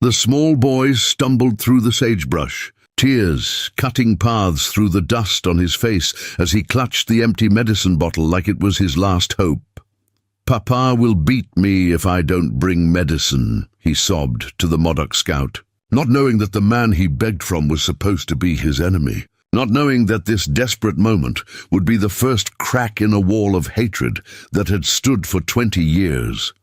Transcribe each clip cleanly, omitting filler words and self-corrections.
The small boy stumbled through the sagebrush, tears cutting paths through the dust on his face as he clutched the empty medicine bottle like it was his last hope. "Papa will beat me if I don't bring medicine," he sobbed to the Modoc scout, not knowing that the man he begged from was supposed to be his enemy, not knowing that this desperate moment would be the first crack in a wall of hatred that had stood for 20 years.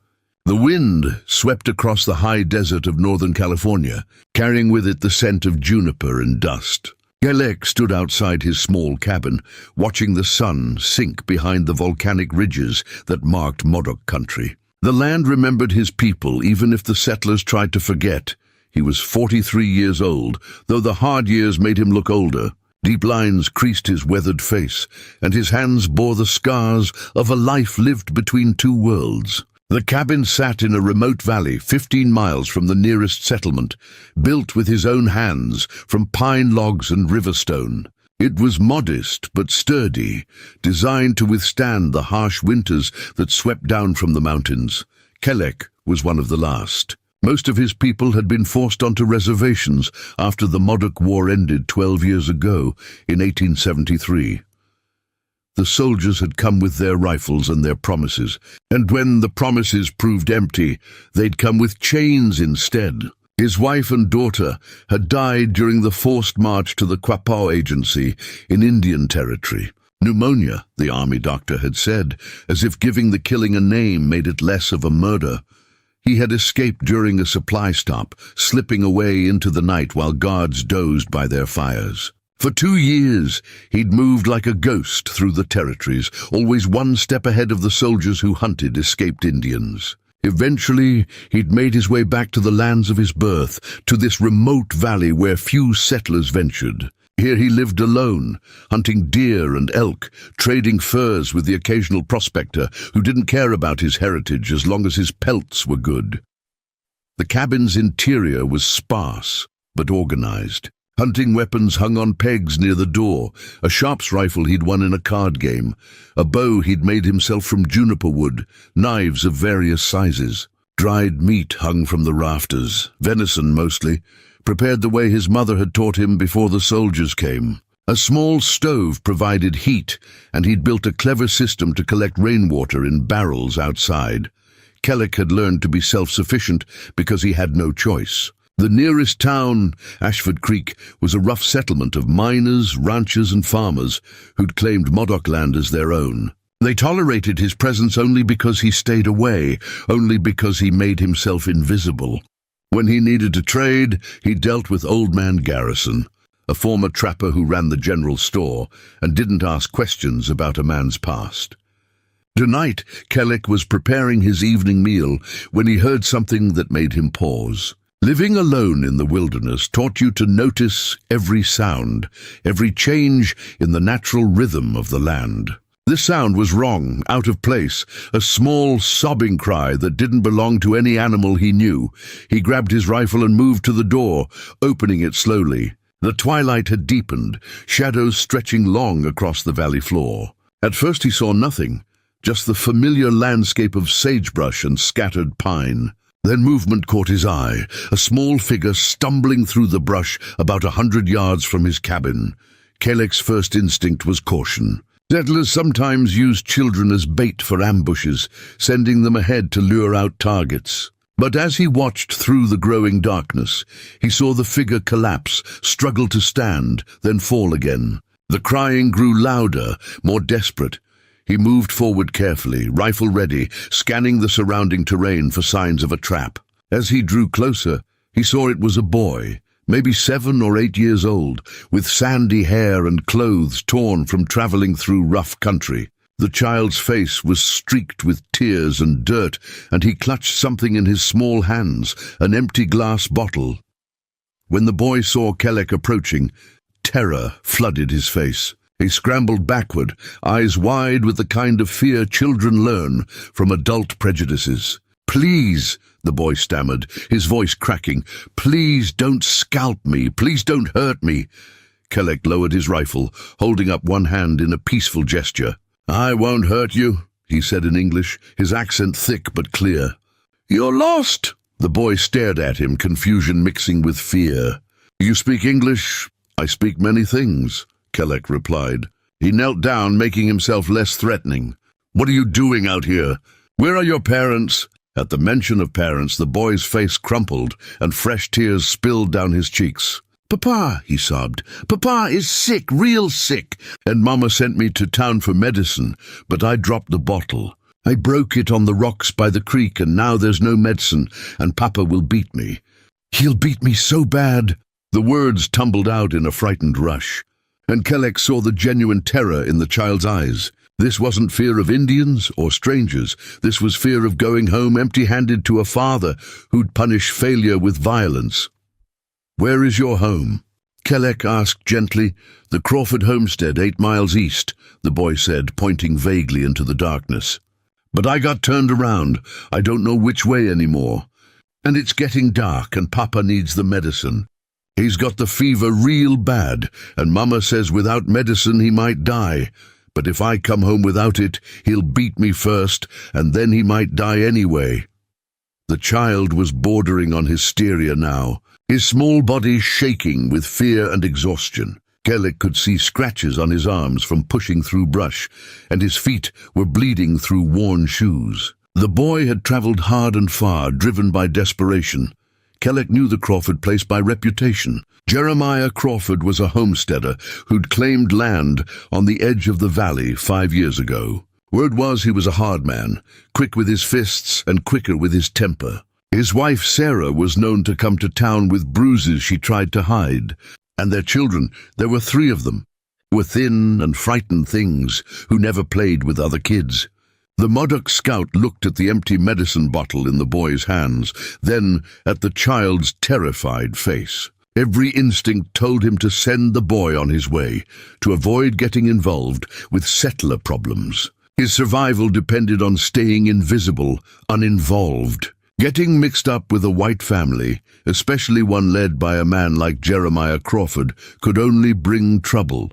The wind swept across the high desert of Northern California, carrying with it the scent of juniper and dust. Kelek stood outside his small cabin, watching the sun sink behind the volcanic ridges that marked Modoc country. The land remembered his people, even if the settlers tried to forget. He was 43 years old, though the hard years made him look older. Deep lines creased his weathered face, and his hands bore the scars of a life lived between two worlds. The cabin sat in a remote valley 15 miles from the nearest settlement, built with his own hands from pine logs and river stone. It was modest but sturdy, designed to withstand the harsh winters that swept down from the mountains. Kelek was one of the last. Most of his people had been forced onto reservations after the Modoc War ended 12 years ago in 1873. The soldiers had come with their rifles and their promises, and when the promises proved empty, they'd come with chains instead. His wife and daughter had died during the forced march to the Quapaw Agency in Indian Territory. Pneumonia, the army doctor had said, as if giving the killing a name made it less of a murder. He had escaped during a supply stop, slipping away into the night while guards dozed by their fires. For 2 years, he'd moved like a ghost through the territories, always one step ahead of the soldiers who hunted escaped Indians. Eventually, he'd made his way back to the lands of his birth, to this remote valley where few settlers ventured. Here he lived alone, hunting deer and elk, trading furs with the occasional prospector who didn't care about his heritage as long as his pelts were good. The cabin's interior was sparse, but organized. Hunting weapons hung on pegs near the door, a sharps rifle he'd won in a card game, a bow he'd made himself from juniper wood, knives of various sizes. Dried meat hung from the rafters, venison mostly, prepared the way his mother had taught him before the soldiers came. A small stove provided heat, and he'd built a clever system to collect rainwater in barrels outside. Kelek had learned to be self-sufficient because he had no choice. The nearest town, Ashford Creek, was a rough settlement of miners, ranchers and farmers who'd claimed Modoc land as their own. They tolerated his presence only because he stayed away, only because he made himself invisible. When he needed to trade, he dealt with Old Man Garrison, a former trapper who ran the general store and didn't ask questions about a man's past. Tonight, Kelek was preparing his evening meal when he heard something that made him pause. Living alone in the wilderness taught you to notice every sound, every change in the natural rhythm of the land. This sound was wrong, out of place, a small sobbing cry that didn't belong to any animal he knew. He grabbed his rifle and moved to the door, opening it slowly. The twilight had deepened, shadows stretching long across the valley floor. At first he saw nothing, just the familiar landscape of sagebrush and scattered pine. Then movement caught his eye, a small figure stumbling through the brush about 100 yards from his cabin. Kelek's first instinct was caution. Settlers sometimes used children as bait for ambushes, sending them ahead to lure out targets. But as he watched through the growing darkness, he saw the figure collapse, struggle to stand, then fall again. The crying grew louder, more desperate. He moved forward carefully, rifle ready, scanning the surrounding terrain for signs of a trap. As he drew closer, he saw it was a boy, maybe 7 or 8 years old, with sandy hair and clothes torn from traveling through rough country. The child's face was streaked with tears and dirt, and he clutched something in his small hands, an empty glass bottle. When the boy saw Kelek approaching, terror flooded his face. He scrambled backward, eyes wide with the kind of fear children learn from adult prejudices. "Please," the boy stammered, his voice cracking, "please don't scalp me, please don't hurt me." Kelek lowered his rifle, holding up one hand in a peaceful gesture. "I won't hurt you," he said in English, his accent thick but clear. "You're lost," The boy stared at him, confusion mixing with fear. "You speak English?" "I speak many things," Kelek replied. He knelt down, making himself less threatening. "What are you doing out here? Where are your parents?" At the mention of parents, the boy's face crumpled and fresh tears spilled down his cheeks. "Papa," he sobbed. "Papa is sick, real sick, and Mama sent me to town for medicine, but I dropped the bottle. I broke it on the rocks by the creek, and now there's no medicine, and Papa will beat me. He'll beat me so bad." The words tumbled out in a frightened rush, and Kelek saw the genuine terror in the child's eyes. This wasn't fear of Indians or strangers. This was fear of going home empty-handed to a father who'd punish failure with violence. "Where is your home?" Kelek asked gently. "The Crawford homestead, 8 miles east," the boy said, pointing vaguely into the darkness. "But I got turned around. I don't know which way anymore. And it's getting dark, and Papa needs the medicine. He's got the fever real bad, and Mama says without medicine he might die. But if I come home without it, he'll beat me first, and then he might die anyway." The child was bordering on hysteria now, his small body shaking with fear and exhaustion. Kelek could see scratches on his arms from pushing through brush, and his feet were bleeding through worn shoes. The boy had traveled hard and far, driven by desperation. Kelek knew the Crawford place by reputation. Jeremiah Crawford was a homesteader who'd claimed land on the edge of the valley 5 years ago. Word was he was a hard man, quick with his fists and quicker with his temper. His wife Sarah was known to come to town with bruises she tried to hide, and their children, there were 3 of them, were thin and frightened things who never played with other kids. The Modoc scout looked at the empty medicine bottle in the boy's hands, then at the child's terrified face. Every instinct told him to send the boy on his way, to avoid getting involved with settler problems. His survival depended on staying invisible, uninvolved. Getting mixed up with a white family, especially one led by a man like Jeremiah Crawford, could only bring trouble.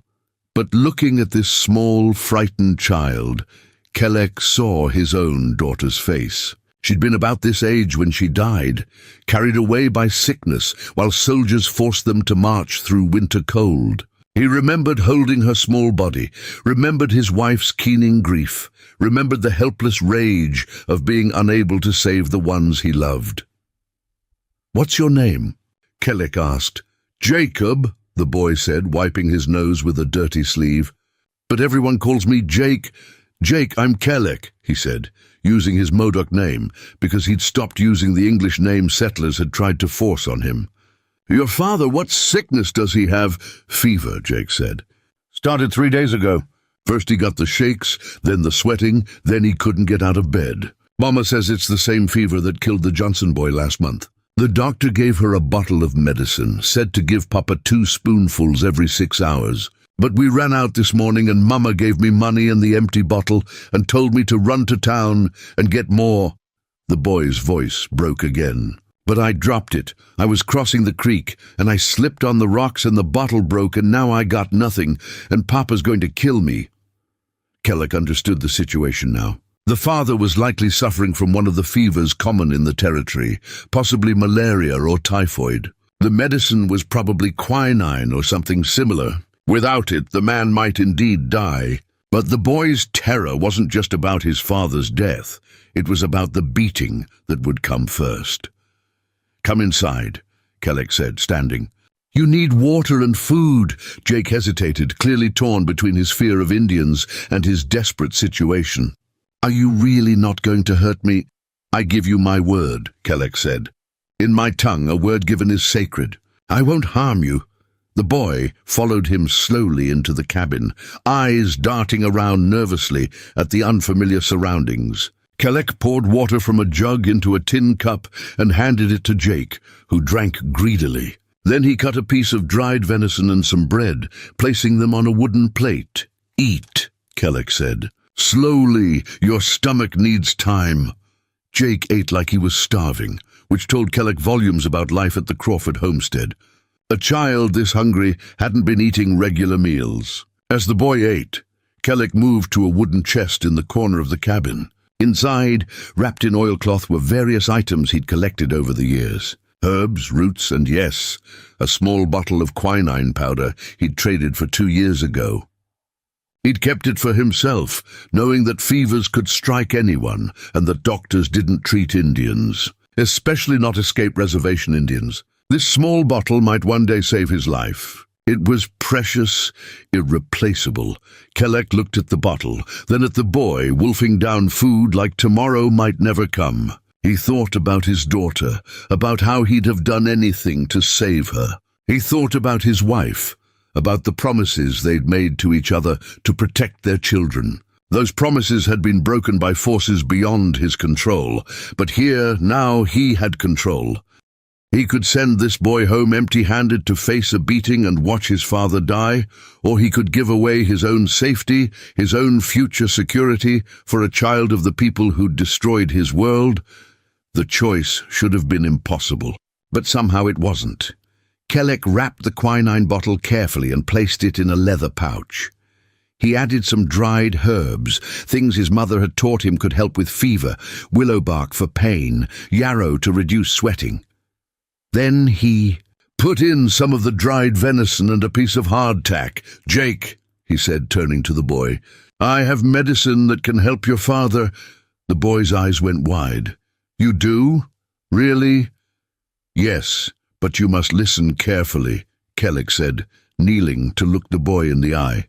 But looking at this small, frightened child, Kelek saw his own daughter's face. She'd been about this age when she died, carried away by sickness while soldiers forced them to march through winter cold. He remembered holding her small body, remembered his wife's keening grief, remembered the helpless rage of being unable to save the ones he loved. "What's your name?" Kelek asked. "Jacob," the boy said, wiping his nose with a dirty sleeve. "But everyone calls me Jake. Jake, I'm Kelek," he said, using his Modoc name because he'd stopped using the English name settlers had tried to force on him. "Your father, what sickness does he have?" "Fever," Jake said. "Started 3 days ago. First he got the shakes, then the sweating, then he couldn't get out of bed. Mama says it's the same fever that killed the Johnson boy last month." The doctor gave her a bottle of medicine, said to give Papa 2 spoonfuls every 6 hours. "But we ran out this morning and Mama gave me money and the empty bottle and told me to run to town and get more." The boy's voice broke again. "But I dropped it. I was crossing the creek and I slipped on the rocks and the bottle broke and now I got nothing and Papa's going to kill me." Kelek understood the situation now. The father was likely suffering from one of the fevers common in the territory, possibly malaria or typhoid. The medicine was probably quinine or something similar. Without it, the man might indeed die. But the boy's terror wasn't just about his father's death. It was about the beating that would come first. "Come inside," Kelek said, standing. "You need water and food." Jake hesitated, clearly torn between his fear of Indians and his desperate situation. "Are you really not going to hurt me?" "I give you my word," Kelek said. "In my tongue, a word given is sacred. I won't harm you." The boy followed him slowly into the cabin, eyes darting around nervously at the unfamiliar surroundings. Kelek poured water from a jug into a tin cup and handed it to Jake, who drank greedily. Then he cut a piece of dried venison and some bread, placing them on a wooden plate. "Eat," Kelek said. "Slowly, your stomach needs time." Jake ate like he was starving, which told Kelek volumes about life at the Crawford homestead. A child this hungry hadn't been eating regular meals. As the boy ate, Kelek moved to a wooden chest in the corner of the cabin. Inside, wrapped in oilcloth, were various items he'd collected over the years. Herbs, roots, and yes, a small bottle of quinine powder he'd traded for 2 years ago. He'd kept it for himself, knowing that fevers could strike anyone and that doctors didn't treat Indians, especially not escape reservation Indians. This small bottle might one day save his life. It was precious, irreplaceable. Kelek looked at the bottle, then at the boy, wolfing down food like tomorrow might never come. He thought about his daughter, about how he'd have done anything to save her. He thought about his wife, about the promises they'd made to each other to protect their children. Those promises had been broken by forces beyond his control, but here, now, he had control. He could send this boy home empty-handed to face a beating and watch his father die, or he could give away his own safety, his own future security, for a child of the people who'd destroyed his world. The choice should have been impossible, but somehow it wasn't. Kelek wrapped the quinine bottle carefully and placed it in a leather pouch. He added some dried herbs, things his mother had taught him could help with fever, willow bark for pain, yarrow to reduce sweating. Then he put in some of the dried venison and a piece of hardtack. "Jake," he said, turning to the boy, "I have medicine that can help your father." The boy's eyes went wide. "You do? Really?" "Yes, but you must listen carefully," Kelek said, kneeling to look the boy in the eye.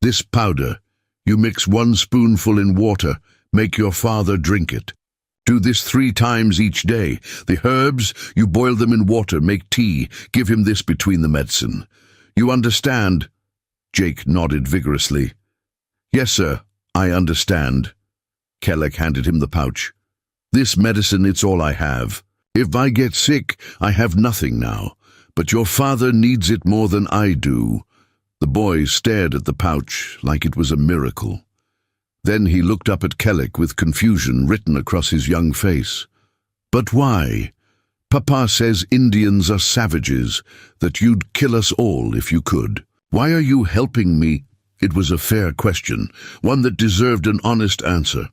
"This powder, you mix 1 spoonful in water, make your father drink it. Do this 3 times each day. The herbs, you boil them in water, make tea, give him this between the medicine. You understand?" Jake nodded vigorously. "Yes, sir, I understand." Kelek handed him the pouch. "This medicine, it's all I have. If I get sick, I have nothing now, but your father needs it more than I do." The boy stared at the pouch like it was a miracle. Then he looked up at Kelek with confusion written across his young face. "But why? Papa says Indians are savages, that you'd kill us all if you could. Why are you helping me?" It was a fair question, one that deserved an honest answer.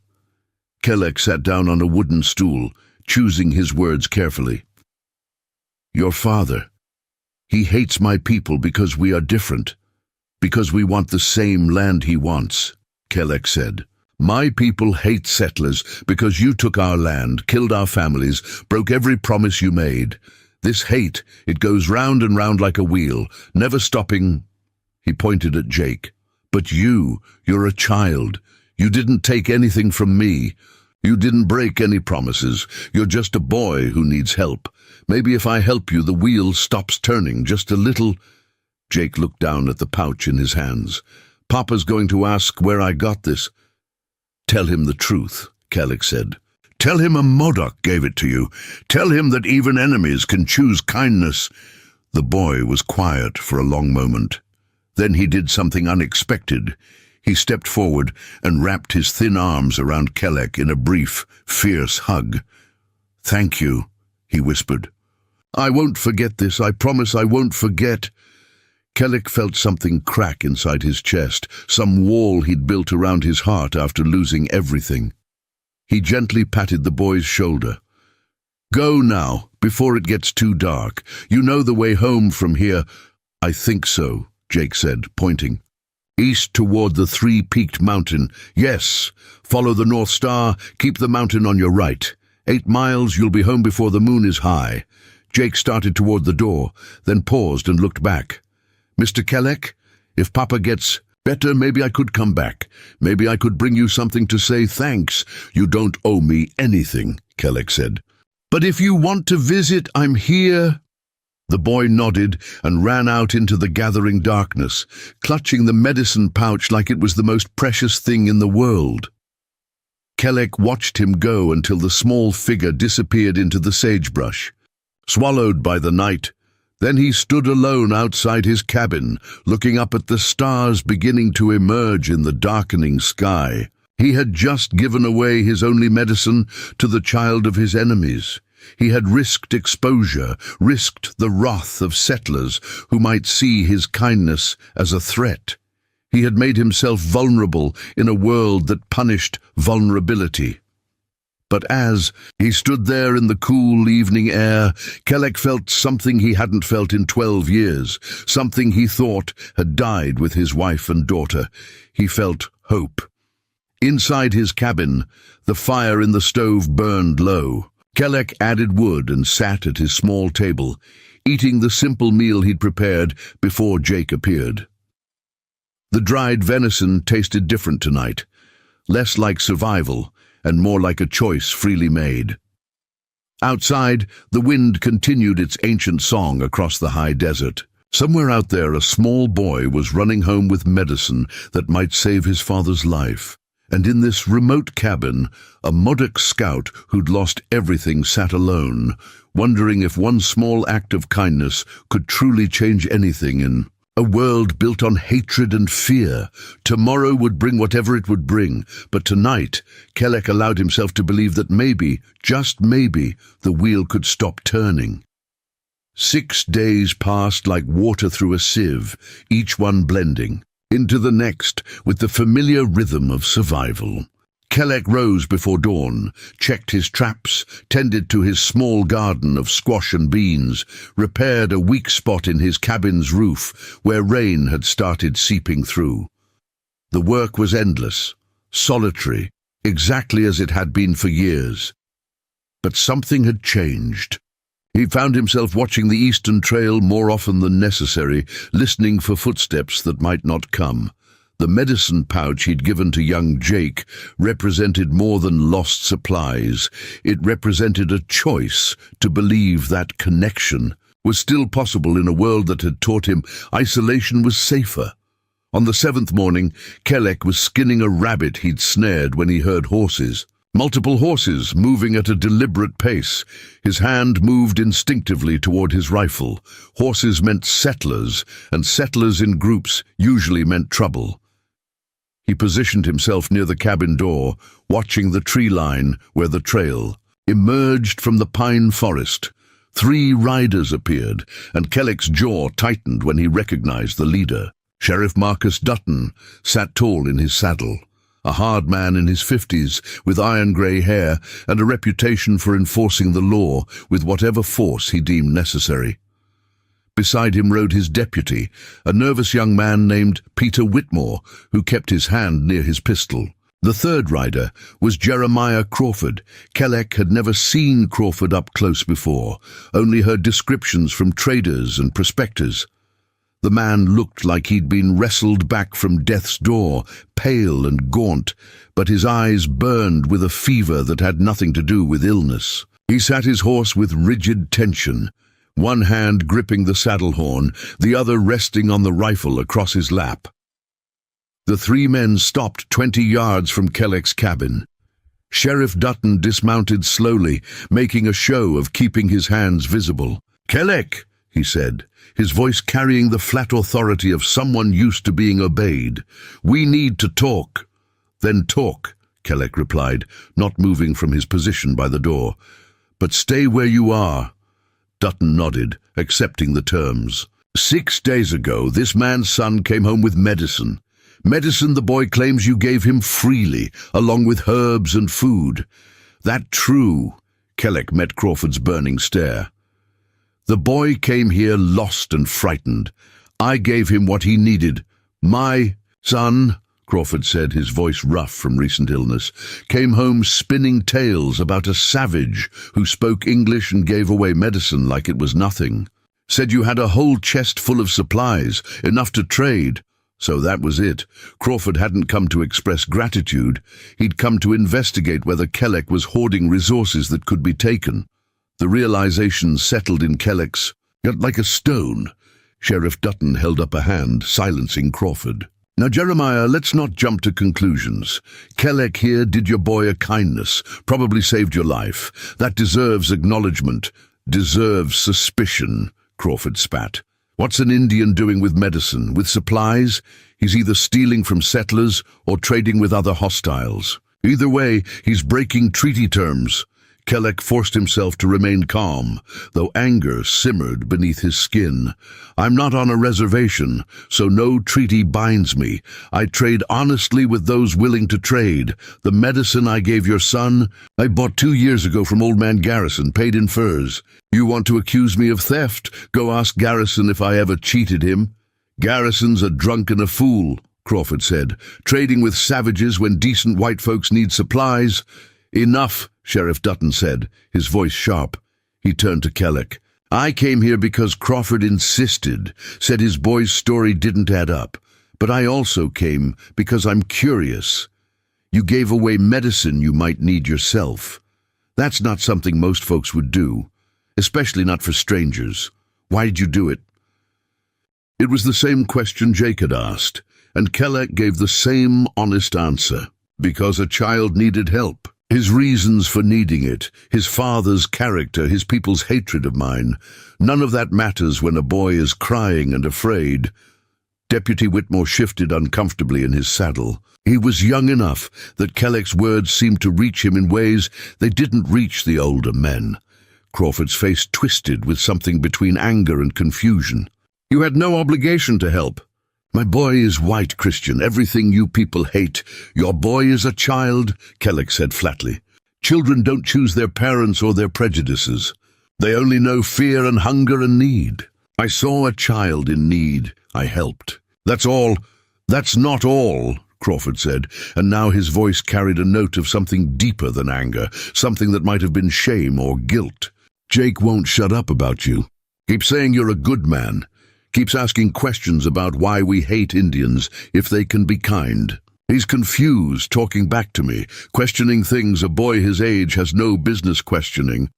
Kelek sat down on a wooden stool, choosing his words carefully. "Your father, he hates my people because we are different, because we want the same land he wants," Kelek said. "My people hate settlers because you took our land, killed our families, broke every promise you made. This hate, it goes round and round like a wheel, never stopping." He pointed at Jake. "But you're a child. You didn't take anything from me. You didn't break any promises. You're just a boy who needs help. Maybe if I help you, the wheel stops turning just a little." Jake looked down at the pouch in his hands. "Papa's going to ask where I got this." "Tell him the truth," Kelek said. "Tell him a Modoc gave it to you. Tell him that even enemies can choose kindness." The boy was quiet for a long moment. Then he did something unexpected. He stepped forward and wrapped his thin arms around Kelek in a brief, fierce hug. "Thank you," he whispered. "I won't forget this. I promise I won't forget." Kelek felt something crack inside his chest, some wall he'd built around his heart after losing everything. He gently patted the boy's shoulder. "Go now, before it gets too dark. You know the way home from here." "I think so," Jake said, pointing. "East toward the 3-peaked mountain. Yes, follow the North Star, keep the mountain on your right. 8 miles, you'll be home before the moon is high." Jake started toward the door, then paused and looked back. "Mr. Kelek, if Papa gets better, maybe I could come back. Maybe I could bring you something to say thanks." "You don't owe me anything," Kelek said. "But if you want to visit, I'm here." The boy nodded and ran out into the gathering darkness, clutching the medicine pouch like it was the most precious thing in the world. Kelek watched him go until the small figure disappeared into the sagebrush, swallowed by the night. Then he stood alone outside his cabin, looking up at the stars beginning to emerge in the darkening sky. He had just given away his only medicine to the child of his enemies. He had risked exposure, risked the wrath of settlers who might see his kindness as a threat. He had made himself vulnerable in a world that punished vulnerability. But as he stood there in the cool evening air, Kelek felt something he hadn't felt in 12 years, something he thought had died with his wife and daughter. He felt hope. Inside his cabin, the fire in the stove burned low. Kelek added wood and sat at his small table, eating the simple meal he'd prepared before Jake appeared. The dried venison tasted different tonight, less like survival and more like a choice freely made. Outside, the wind continued its ancient song across the high desert. Somewhere out there, a small boy was running home with medicine that might save his father's life. And in this remote cabin, a Modoc scout who'd lost everything sat alone, wondering if one small act of kindness could truly change anything in a world built on hatred and fear. Tomorrow would bring whatever it would bring, but tonight, Kelek allowed himself to believe that maybe, just maybe, the wheel could stop turning. 6 days passed like water through a sieve, each one blending into the next with the familiar rhythm of survival. Kelek rose before dawn, checked his traps, tended to his small garden of squash and beans, repaired a weak spot in his cabin's roof where rain had started seeping through. The work was endless, solitary, exactly as it had been for years. But something had changed. He found himself watching the eastern trail more often than necessary, listening for footsteps that might not come. The medicine pouch he'd given to young Jake represented more than lost supplies. It represented a choice to believe that connection was still possible in a world that had taught him isolation was safer. On the 7th morning, Kelek was skinning a rabbit he'd snared when he heard horses. Multiple horses moving at a deliberate pace. His hand moved instinctively toward his rifle. Horses meant settlers, and settlers in groups usually meant trouble. He positioned himself near the cabin door, watching the tree line where the trail emerged from the pine forest. 3 riders appeared, and Kelek's jaw tightened when he recognized the leader. Sheriff Marcus Dutton sat tall in his saddle, a hard man in his 50s with iron-grey hair and a reputation for enforcing the law with whatever force he deemed necessary. Beside him rode his deputy, a nervous young man named Peter Whitmore, who kept his hand near his pistol. The 3rd rider was Jeremiah Crawford. Kelek had never seen Crawford up close before, only heard descriptions from traders and prospectors. The man looked like he'd been wrestled back from death's door, pale and gaunt, but his eyes burned with a fever that had nothing to do with illness. He sat his horse with rigid tension, one hand gripping the saddle horn, the other resting on the rifle across his lap. The 3 men stopped 20 yards from Kelek's cabin. Sheriff Dutton dismounted slowly, making a show of keeping his hands visible. "Kelek," he said, his voice carrying the flat authority of someone used to being obeyed. "We need to talk." "Then talk," Kelek replied, not moving from his position by the door. "But stay where you are." Dutton nodded, accepting the terms. 6 days ago, this man's son came home with medicine. Medicine the boy claims you gave him freely, along with herbs and food. That true? Kelek met Crawford's burning stare. The boy came here lost and frightened. I gave him what he needed. My son, Crawford said, his voice rough from recent illness, came home spinning tales about a savage who spoke English and gave away medicine like it was nothing. Said you had a whole chest full of supplies, enough to trade. So that was it. Crawford hadn't come to express gratitude. He'd come to investigate whether Kelek was hoarding resources that could be taken. The realization settled in Kelek's like a stone. Sheriff Dutton held up a hand, silencing Crawford. Now, Jeremiah, let's not jump to conclusions. Kelek here did your boy a kindness, probably saved your life. That deserves acknowledgement, deserves suspicion, Crawford spat. What's an Indian doing with medicine, with supplies? He's either stealing from settlers or trading with other hostiles. Either way, he's breaking treaty terms. Kelleck forced himself to remain calm, though anger simmered beneath his skin. I'm not on a reservation, so no treaty binds me. I trade honestly with those willing to trade. The medicine I gave your son, I bought 2 years ago from old man Garrison, paid in furs. You want to accuse me of theft? Go ask Garrison if I ever cheated him. Garrison's a drunk and a fool, Crawford said, trading with savages when decent white folks need supplies. Enough, Sheriff Dutton said, his voice sharp. He turned to Kelleck. I came here because Crawford insisted, said his boy's story didn't add up. But I also came because I'm curious. You gave away medicine you might need yourself. That's not something most folks would do, especially not for strangers. Why did you do it? It was the same question Jake had asked, and Kelleck gave the same honest answer. Because a child needed help. His reasons for needing it, his father's character, his people's hatred of mine. None of that matters when a boy is crying and afraid. Deputy Whitmore shifted uncomfortably in his saddle. He was young enough that Kelleck's words seemed to reach him in ways they didn't reach the older men. Crawford's face twisted with something between anger and confusion. You had no obligation to help. My boy is white, Christian, everything you people hate. Your boy is a child, Kelleck said flatly. Children don't choose their parents or their prejudices. They only know fear and hunger and need. I saw a child in need. I helped. That's all. That's not all, Crawford said, and now his voice carried a note of something deeper than anger, something that might have been shame or guilt. Jake won't shut up about you. Keep saying you're a good man. Keeps asking questions about why we hate Indians if they can be kind. He's confused, talking back to me, questioning things a boy his age has no business questioning.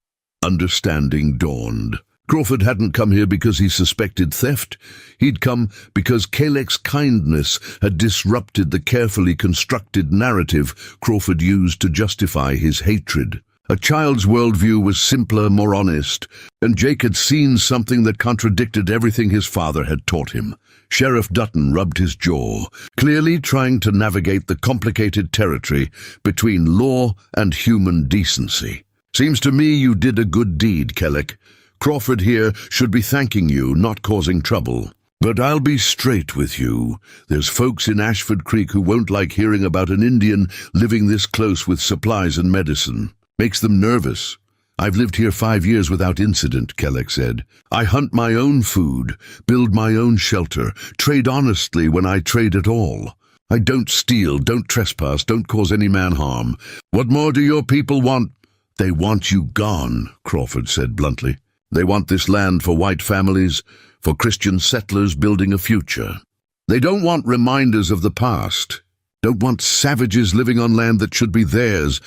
Understanding dawned. Crawford hadn't come here because he suspected theft. He'd come because Kelleck's kindness had disrupted the carefully constructed narrative Crawford used to justify his hatred. A child's worldview was simpler, more honest, and Jake had seen something that contradicted everything his father had taught him. Sheriff Dutton rubbed his jaw, clearly trying to navigate the complicated territory between law and human decency. Seems to me you did a good deed, Kelleck. Crawford here should be thanking you, not causing trouble. But I'll be straight with you. There's folks in Ashford Creek who won't like hearing about an Indian living this close with supplies and medicine. Makes them nervous. I've lived here 5 years without incident, Kelleck said. I hunt my own food, build my own shelter, trade honestly when I trade at all. I don't steal, don't trespass, don't cause any man harm. What more do your people want? They want you gone, Crawford said bluntly. They want this land for white families, for Christian settlers building a future. They don't want reminders of the past, don't want savages living on land that should be theirs.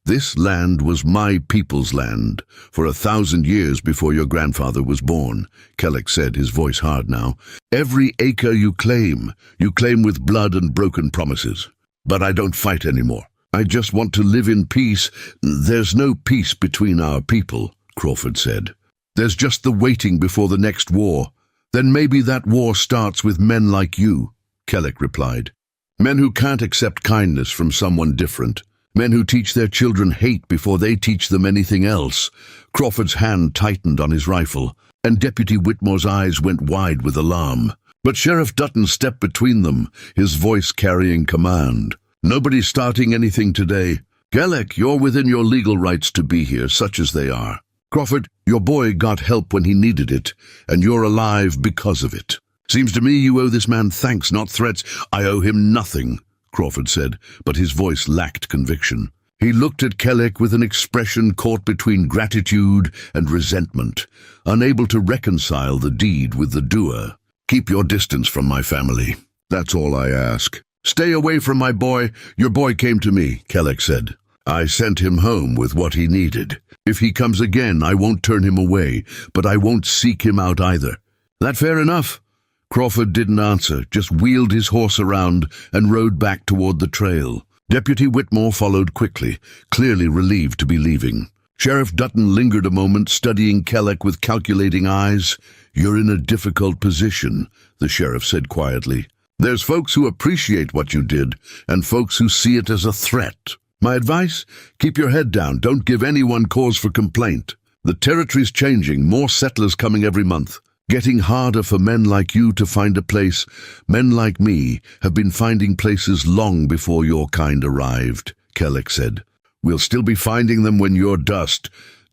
This land was my people's land for 1,000 years before your grandfather was born, Kelleck said, his voice hard now. Every acre you claim with blood and broken promises. But I don't fight anymore. I just want to live in peace. There's no peace between our people, Crawford said. There's just the waiting before the next war. Then maybe that war starts with men like you, Kelleck replied. Men who can't accept kindness from someone different. Men who teach their children hate before they teach them anything else. Crawford's hand tightened on his rifle, and Deputy Whitmore's eyes went wide with alarm. But Sheriff Dutton stepped between them, his voice carrying command. Nobody's starting anything today. Kelleck, you're within your legal rights to be here, such as they are. Crawford, your boy got help when he needed it, and you're alive because of it. Seems to me you owe this man thanks, not threats. I owe him nothing, Crawford said, but his voice lacked conviction. He looked at Kelleck with an expression caught between gratitude and resentment, unable to reconcile the deed with the doer. Keep your distance from my family. That's all I ask. Stay away from my boy. Your boy came to me, Kelleck said. I sent him home with what he needed. If he comes again, I won't turn him away, but I won't seek him out either. That fair enough? Crawford didn't answer, just wheeled his horse around and rode back toward the trail. Deputy Whitmore followed quickly, clearly relieved to be leaving. Sheriff Dutton lingered a moment, studying Kelleck with calculating eyes. You're in a difficult position, the sheriff said quietly. There's folks who appreciate what you did, and folks who see it as a threat. My advice? Keep your head down. Don't give anyone cause for complaint. The territory's changing, more settlers coming every month. Getting harder for men like you to find a place. Men like me have been finding places long before your kind arrived, Kellic said. We'll still be finding them when you're dust.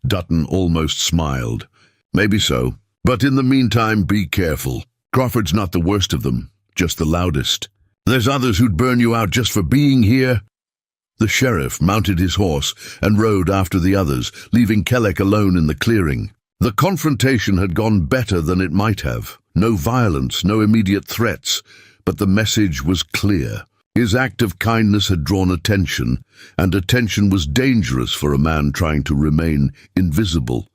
Dutton almost smiled. Maybe so. But in the meantime, be careful. Crawford's not the worst of them, just the loudest. There's others who'd burn you out just for being here. The sheriff mounted his horse and rode after the others, leaving Kellic alone in the clearing. The confrontation had gone better than it might have. No violence, no immediate threats, but the message was clear. His act of kindness had drawn attention, and attention was dangerous for a man trying to remain invisible.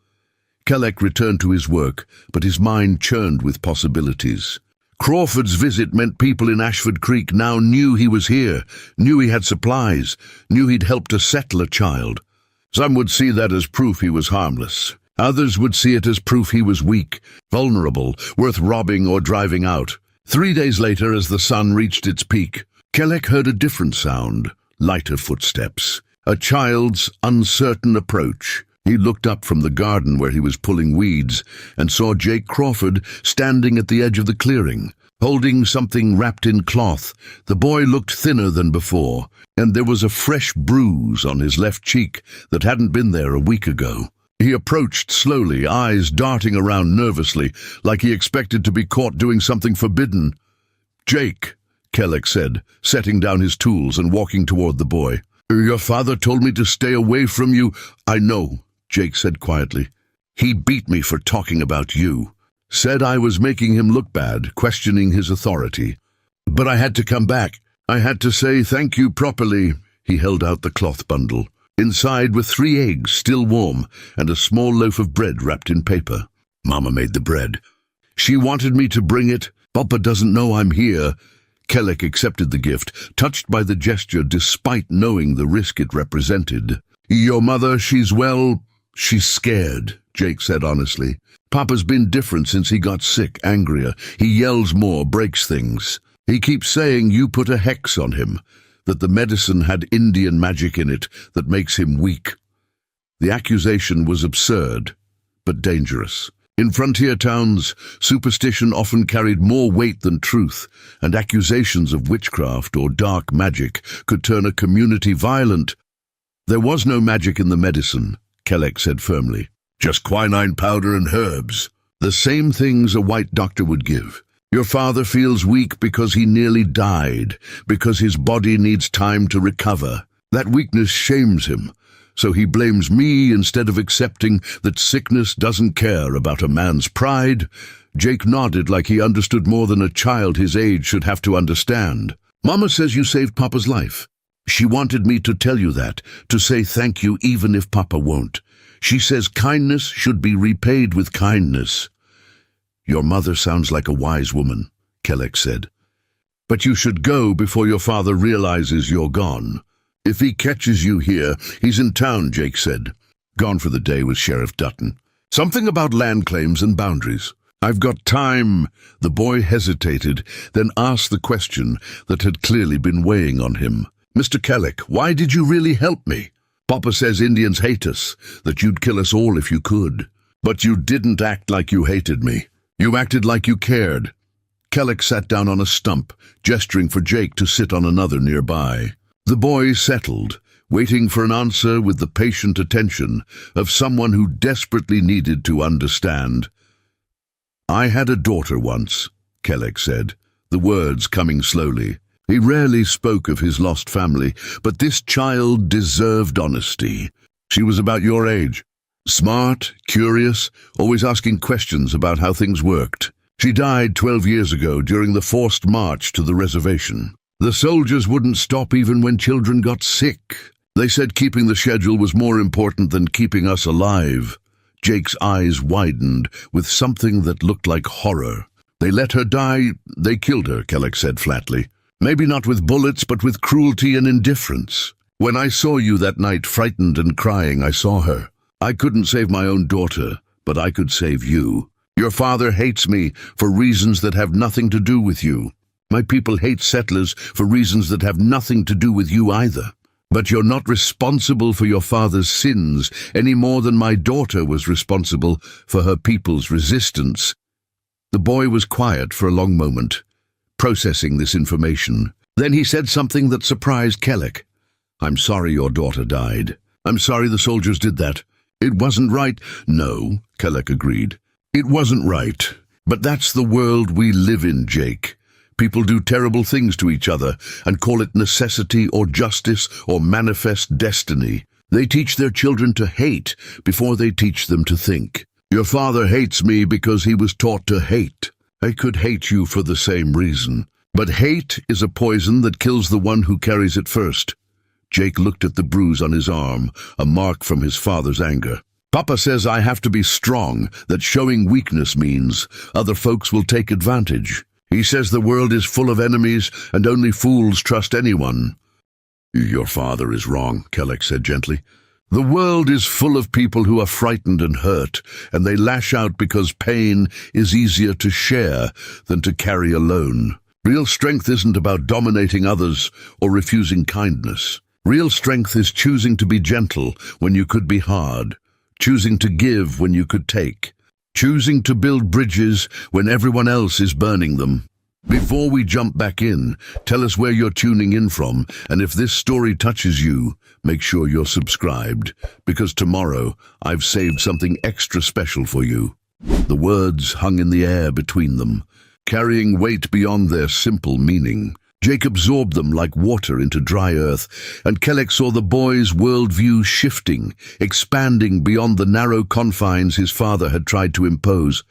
Kellic returned to his work, but his mind churned with possibilities. Crawford's visit meant people in Ashford Creek now knew he was here, knew he had supplies, knew he'd helped to settle a child. Some would see that as proof he was harmless. Others would see it as proof he was weak, vulnerable, worth robbing or driving out. 3 days later, as the sun reached its peak, Kellic heard a different sound, lighter footsteps, a child's uncertain approach. He looked up from the garden where he was pulling weeds and saw Jake Crawford standing at the edge of the clearing, holding something wrapped in cloth. The boy looked thinner than before, and there was a fresh bruise on his left cheek that hadn't been there a week ago. He approached slowly, eyes darting around nervously, like he expected to be caught doing something forbidden. "Jake," Kellic said, setting down his tools and walking toward the boy. "Your father told me to stay away from you." "I know," Jake said quietly. "He beat me for talking about you. Said I was making him look bad, questioning his authority. But I had to come back. I had to say thank you properly." He held out the cloth bundle. Inside were 3 eggs, still warm, and a small loaf of bread wrapped in paper. "Mama made the bread. She wanted me to bring it. Papa doesn't know I'm here." Kellic accepted the gift, touched by the gesture despite knowing the risk it represented. "Your mother, she's well..." "She's scared," Jake said honestly. "Papa's been different since he got sick, angrier. He yells more, breaks things. He keeps saying you put a hex on him, that the medicine had Indian magic in it that makes him weak." The accusation was absurd, but dangerous. In frontier towns, superstition often carried more weight than truth, and accusations of witchcraft or dark magic could turn a community violent. "There was no magic in the medicine," Kellic said firmly. "Just quinine powder and herbs. The same things a white doctor would give. Your father feels weak because he nearly died, because his body needs time to recover. That weakness shames him, so he blames me instead of accepting that sickness doesn't care about a man's pride." Jake nodded like he understood more than a child his age should have to understand. "Mama says you saved Papa's life. She wanted me to tell you that, to say thank you even if Papa won't. She says kindness should be repaid with kindness." "Your mother sounds like a wise woman," Kellic said. "But you should go before your father realizes you're gone. If he catches you here..." "He's in town," Jake said. "Gone for the day with Sheriff Dutton. Something about land claims and boundaries." "I've got time." The boy hesitated, then asked the question that had clearly been weighing on him. "Mr. Kellic, why did you really help me? Papa says Indians hate us, that you'd kill us all if you could. But you didn't act like you hated me. You acted like you cared." Kellic sat down on a stump, gesturing for Jake to sit on another nearby. The boy settled, waiting for an answer with the patient attention of someone who desperately needed to understand. "I had a daughter once," Kellic said, the words coming slowly. He rarely spoke of his lost family, but this child deserved honesty. She was about your age. Smart, curious, always asking questions about how things worked. She died 12 years ago during the forced march to the reservation. The soldiers wouldn't stop even when children got sick. They said keeping the schedule was more important than keeping us alive. Jake's eyes widened with something that looked like horror. "They let her die, they killed her," Kellic said flatly. "Maybe not with bullets, but with cruelty and indifference. When I saw you that night, frightened and crying, I saw her. I couldn't save my own daughter, but I could save you. Your father hates me for reasons that have nothing to do with you. My people hate settlers for reasons that have nothing to do with you either. But you're not responsible for your father's sins any more than my daughter was responsible for her people's resistance." The boy was quiet for a long moment, processing this information. Then he said something that surprised Kelek. "I'm sorry your daughter died. I'm sorry the soldiers did that. It wasn't right." "No," Kelek agreed. "It wasn't right. But that's the world we live in, Jake. People do terrible things to each other and call it necessity or justice or manifest destiny. They teach their children to hate before they teach them to think. Your father hates me because he was taught to hate. I could hate you for the same reason. But hate is a poison that kills the one who carries it first." Jake looked at the bruise on his arm, a mark from his father's anger. "Papa says I have to be strong, that showing weakness means other folks will take advantage. He says the world is full of enemies and only fools trust anyone." "Your father is wrong," Kelek said gently. "The world is full of people who are frightened and hurt, and they lash out because pain is easier to share than to carry alone. Real strength isn't about dominating others or refusing kindness. Real strength is choosing to be gentle when you could be hard, choosing to give when you could take, choosing to build bridges when everyone else is burning them." Before we jump back in, tell us where you're tuning in from, and if this story touches you, make sure you're subscribed, because tomorrow I've saved something extra special for you. The words hung in the air between them, carrying weight beyond their simple meaning. Jake absorbed them like water into dry earth, and Kelek saw the boy's worldview shifting, expanding beyond the narrow confines his father had tried to impose.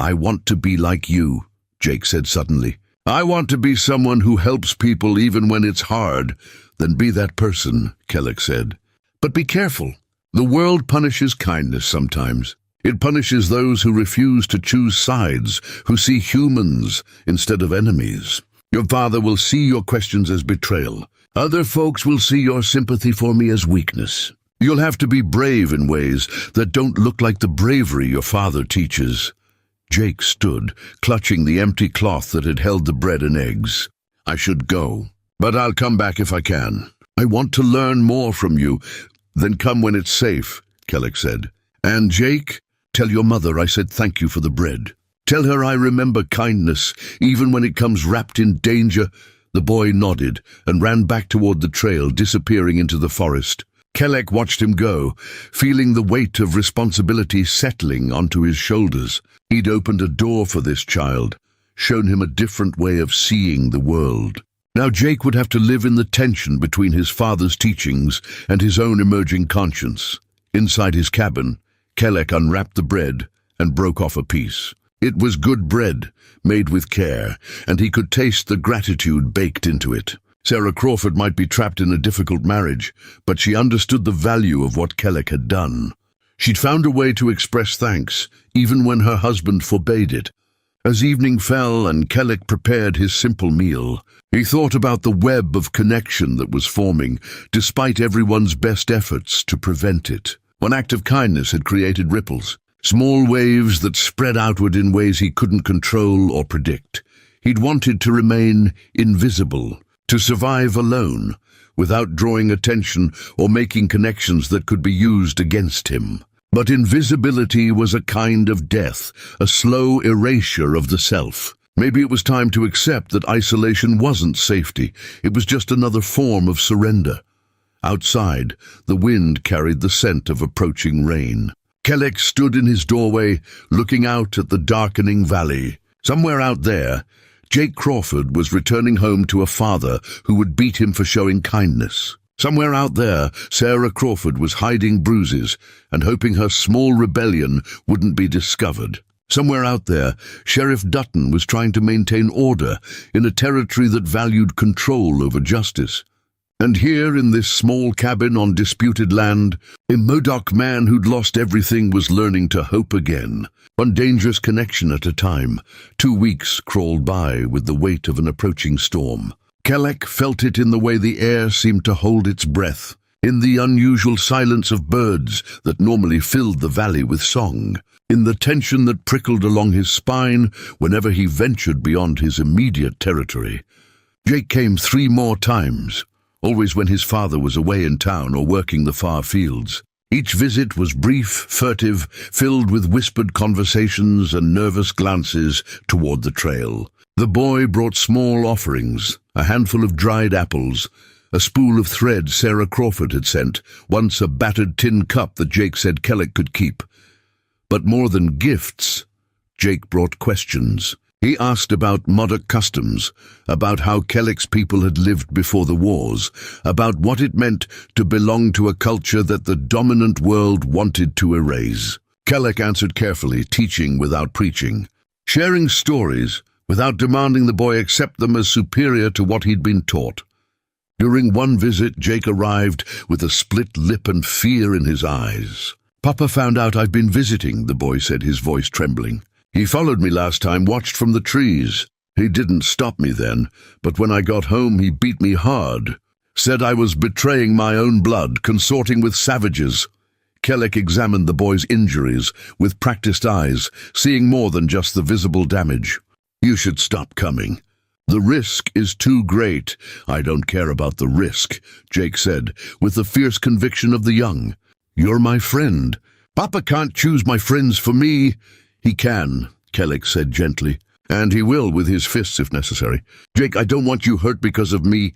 "I want to be like you," Jake said suddenly. "I want to be someone who helps people even when it's hard." "Then be that person," Kelek said. "But be careful. The world punishes kindness sometimes. It punishes those who refuse to choose sides, who see humans instead of enemies. Your father will see your questions as betrayal. Other folks will see your sympathy for me as weakness. You'll have to be brave in ways that don't look like the bravery your father teaches." Jake stood, clutching the empty cloth that had held the bread and eggs. "I should go, but I'll come back if I can. I want to learn more from you." "Then come when it's safe," Kelek said. "And Jake, tell your mother I said thank you for the bread. Tell her I remember kindness, even when it comes wrapped in danger." The boy nodded and ran back toward the trail, disappearing into the forest. Kelek watched him go, feeling the weight of responsibility settling onto his shoulders. He'd opened a door for this child, shown him a different way of seeing the world. Now Jake would have to live in the tension between his father's teachings and his own emerging conscience. Inside his cabin, Kelek unwrapped the bread and broke off a piece. It was good bread, made with care, and he could taste the gratitude baked into it. Sarah Crawford might be trapped in a difficult marriage, but she understood the value of what Kelek had done. She'd found a way to express thanks, even when her husband forbade it. As evening fell and Kelek prepared his simple meal, he thought about the web of connection that was forming, despite everyone's best efforts to prevent it. One act of kindness had created ripples, small waves that spread outward in ways he couldn't control or predict. He'd wanted to remain invisible, to survive alone, without drawing attention or making connections that could be used against him. But invisibility was a kind of death, a slow erasure of the self. Maybe it was time to accept that isolation wasn't safety. It was just another form of surrender. Outside, the wind carried the scent of approaching rain. Kelek stood in his doorway, looking out at the darkening valley. Somewhere out there, Jake Crawford was returning home to a father who would beat him for showing kindness. Somewhere out there, Sarah Crawford was hiding bruises and hoping her small rebellion wouldn't be discovered. Somewhere out there, Sheriff Dutton was trying to maintain order in a territory that valued control over justice. And here, in this small cabin on disputed land, a Modoc man who'd lost everything was learning to hope again. One dangerous connection at a time. 2 weeks crawled by with the weight of an approaching storm. Kelek felt it in the way the air seemed to hold its breath, in the unusual silence of birds that normally filled the valley with song, in the tension that prickled along his spine whenever he ventured beyond his immediate territory. Jake came 3 more times, always when his father was away in town or working the far fields. Each visit was brief, furtive, filled with whispered conversations and nervous glances toward the trail. The boy brought small offerings, a handful of dried apples, a spool of thread Sarah Crawford had sent, once a battered tin cup that Jake said Kellick could keep. But more than gifts, Jake brought questions. He asked about Modoc customs, about how Kellick's people had lived before the wars, about what it meant to belong to a culture that the dominant world wanted to erase. Kellick answered carefully, teaching without preaching, sharing stories without demanding the boy accept them as superior to what he'd been taught. During one visit, Jake arrived with a split lip and fear in his eyes. "Papa found out I've been visiting," the boy said, his voice trembling. "He followed me last time, watched from the trees. He didn't stop me then, but when I got home he beat me hard. Said I was betraying my own blood, consorting with savages." Kellick examined the boy's injuries with practiced eyes, seeing more than just the visible damage. "You should stop coming. The risk is too great." "I don't care about the risk," Jake said, with the fierce conviction of the young. "You're my friend. Papa can't choose my friends for me." "He can," Kellick said gently, "and he will with his fists if necessary. Jake, I don't want you hurt because of me."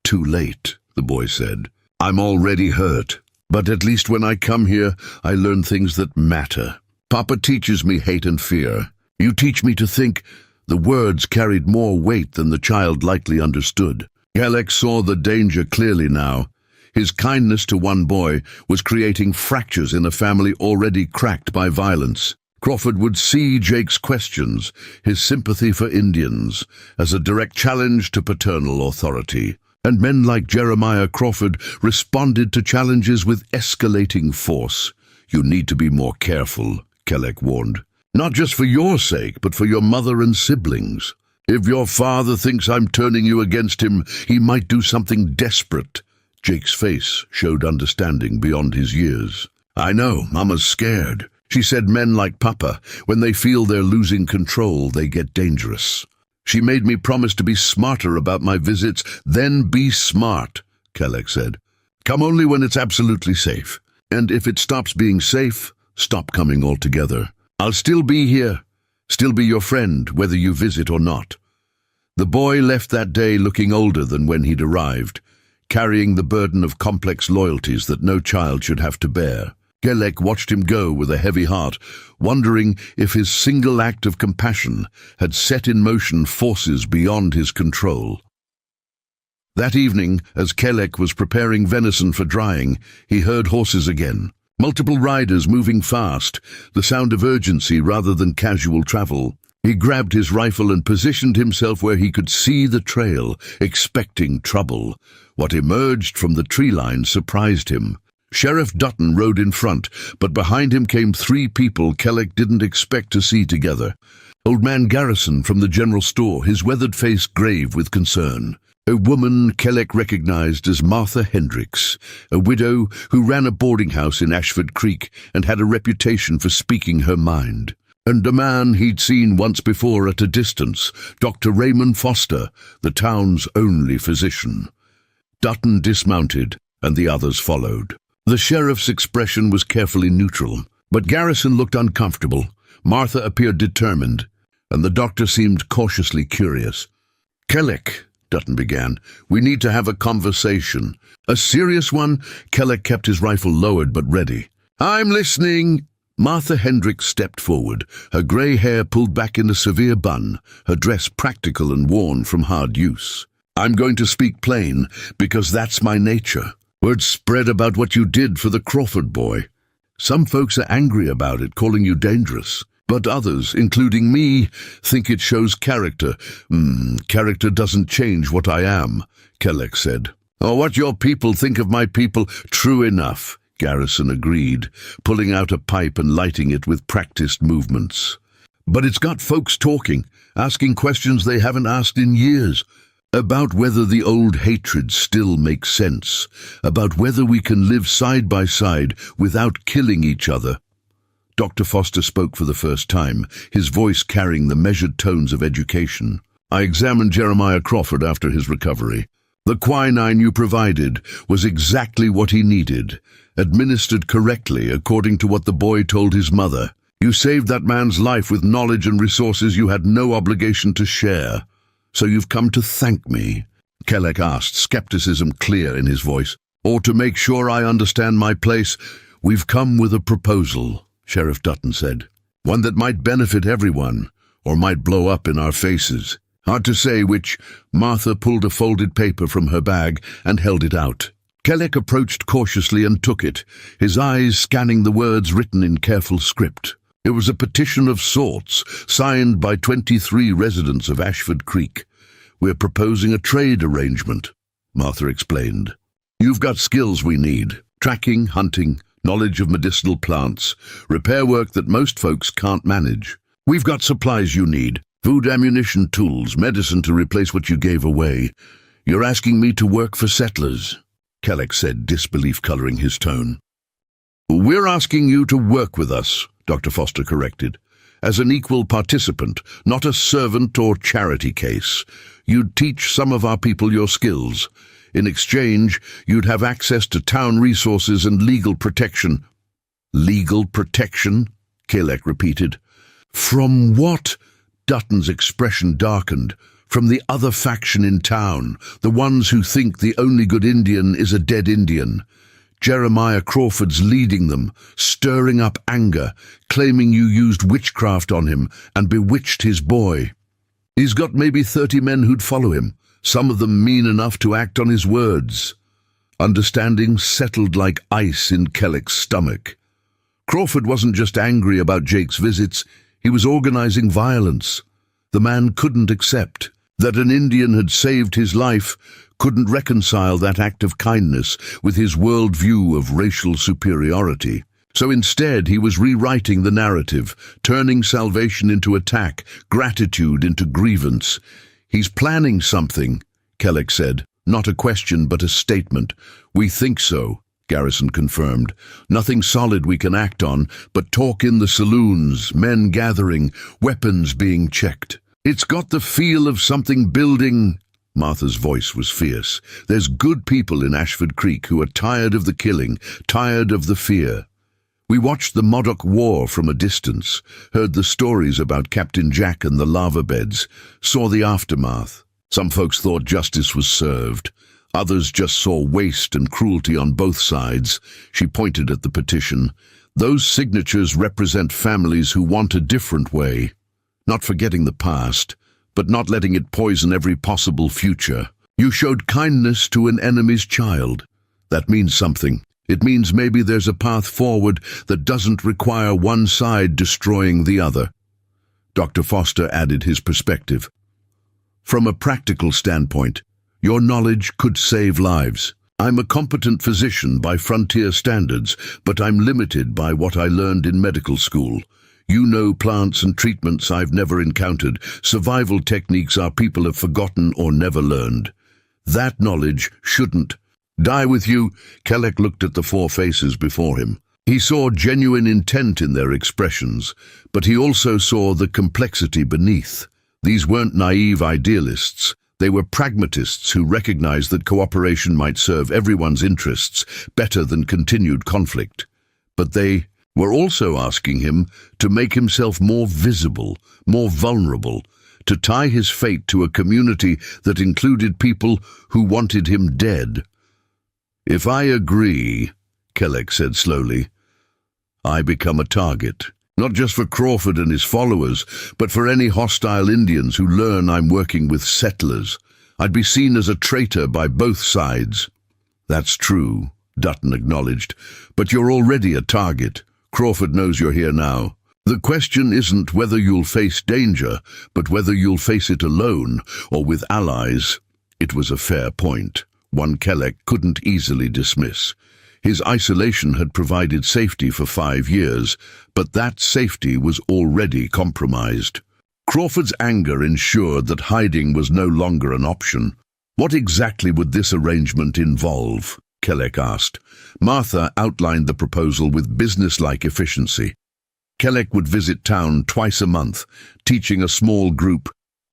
"Too late," the boy said. "I'm already hurt. But at least when I come here, I learn things that matter. Papa teaches me hate and fear. You teach me to think." The words carried more weight than the child likely understood. Kellick saw the danger clearly now. His kindness to one boy was creating fractures in a family already cracked by violence. Crawford would see Jake's questions, his sympathy for Indians, as a direct challenge to paternal authority. And men like Jeremiah Crawford responded to challenges with escalating force. "You need to be more careful," Kellick warned. "Not just for your sake, but for your mother and siblings. If your father thinks I'm turning you against him, he might do something desperate." Jake's face showed understanding beyond his years. "I know, Mama's scared. She said men like Papa, when they feel they're losing control, they get dangerous. She made me promise to be smarter about my visits." "Then be smart," Kellick said. "Come only when it's absolutely safe. And if it stops being safe, stop coming altogether. I'll still be here, still be your friend, whether you visit or not." The boy left that day looking older than when he'd arrived, carrying the burden of complex loyalties that no child should have to bear. Kellick watched him go with a heavy heart, wondering if his single act of compassion had set in motion forces beyond his control. That evening, as Kellick was preparing venison for drying, he heard horses again. Multiple riders moving fast, the sound of urgency rather than casual travel. He grabbed his rifle and positioned himself where he could see the trail, expecting trouble. What emerged from the tree line surprised him. Sheriff Dutton rode in front, but behind him came three people Kellick didn't expect to see together. Old Man Garrison from the general store, his weathered face grave with concern. A woman Kellick recognized as Martha Hendricks, a widow who ran a boarding house in Ashford Creek and had a reputation for speaking her mind. And a man he'd seen once before at a distance, Dr. Raymond Foster, the town's only physician. Dutton dismounted, and the others followed. The sheriff's expression was carefully neutral, but Garrison looked uncomfortable. Martha appeared determined, and the doctor seemed cautiously curious. "Kellick," Dutton began, "we need to have a conversation." "A serious one?" Kellick kept his rifle lowered but ready. "I'm listening." Martha Hendricks stepped forward, her grey hair pulled back in a severe bun, her dress practical and worn from hard use. "I'm going to speak plain, because that's my nature. Word spread about what you did for the Crawford boy. Some folks are angry about it, calling you dangerous. But others, including me, think it shows character. Character doesn't change what I am," Kellick said. "Or what your people think of my people." "True enough," Garrison agreed, pulling out a pipe and lighting it with practiced movements. "But it's got folks talking, asking questions they haven't asked in years. About whether the old hatred still makes sense, about whether we can live side by side without killing each other." Dr. Foster spoke for the first time, his voice carrying the measured tones of education. "I examined Jeremiah Crawford after his recovery. The quinine you provided was exactly what he needed, administered correctly according to what the boy told his mother. You saved that man's life with knowledge and resources you had no obligation to share. So you've come to thank me?" Kelleck asked, skepticism clear in his voice. "Or to make sure I understand my place?" "We've come with a proposal," Sheriff Dutton said. "One that might benefit everyone, or might blow up in our faces. Hard to say which." Martha pulled a folded paper from her bag and held it out. Kelleck approached cautiously and took it, his eyes scanning the words written in careful script. It was a petition of sorts, signed by 23 residents of Ashford Creek. "We're proposing a trade arrangement," Martha explained. "You've got skills we need: tracking, hunting, knowledge of medicinal plants, repair work that most folks can't manage. We've got supplies you need: food, ammunition, tools, medicine to replace what you gave away. You're asking me to work for settlers," Kelleck said, disbelief coloring his tone. "We're asking you to work with us," Dr. Foster corrected, "as an equal participant, not a servant or charity case. You'd teach some of our people your skills. In exchange, you'd have access to town resources and legal protection." "Legal protection?" Kelleck repeated. "From what?" Dutton's expression darkened. "From the other faction in town, the ones who think the only good Indian is a dead Indian. Jeremiah Crawford's leading them, stirring up anger, claiming you used witchcraft on him and bewitched his boy. He's got maybe 30 men who'd follow him, some of them mean enough to act on his words." Understanding settled like ice in Kelleck's stomach. Crawford wasn't just angry about Jake's visits, he was organizing violence. The man couldn't accept that an Indian had saved his life, couldn't reconcile that act of kindness with his worldview of racial superiority. So instead he was rewriting the narrative, turning salvation into attack, gratitude into grievance. "He's planning something," Kelleck said. "Not a question, but a statement." "We think so," Garrison confirmed. "Nothing solid we can act on, but talk in the saloons, men gathering, weapons being checked. It's got the feel of something building." Martha's voice was fierce. "There's good people in Ashford Creek who are tired of the killing, tired of the fear. We watched the Modoc War from a distance, heard the stories about Captain Jack and the lava beds, saw the aftermath. Some folks thought justice was served. Others just saw waste and cruelty on both sides." She pointed at the petition. "Those signatures represent families who want a different way. Not forgetting the past, but not letting it poison every possible future. You showed kindness to an enemy's child. That means something. It means maybe there's a path forward that doesn't require one side destroying the other." Dr. Foster added his perspective. "From a practical standpoint, your knowledge could save lives. I'm a competent physician by frontier standards, but I'm limited by what I learned in medical school. You know plants and treatments I've never encountered, survival techniques our people have forgotten or never learned. That knowledge shouldn't die with you." Kelleck looked at the four faces before him. He saw genuine intent in their expressions, but he also saw the complexity beneath. These weren't naive idealists. They were pragmatists who recognized that cooperation might serve everyone's interests better than continued conflict. But they were also asking him to make himself more visible, more vulnerable, to tie his fate to a community that included people who wanted him dead. "If I agree," Kelleck said slowly, "I become a target. Not just for Crawford and his followers, but for any hostile Indians who learn I'm working with settlers. I'd be seen as a traitor by both sides." "That's true," Dutton acknowledged, "but you're already a target. Crawford knows you're here now. The question isn't whether you'll face danger, but whether you'll face it alone or with allies." It was a fair point, one Kelleck couldn't easily dismiss. His isolation had provided safety for 5 years, but that safety was already compromised. Crawford's anger ensured that hiding was no longer an option. "What exactly would this arrangement involve?" Kelleck asked. Martha outlined the proposal with businesslike efficiency. Kelleck would visit town twice a month, teaching a small group,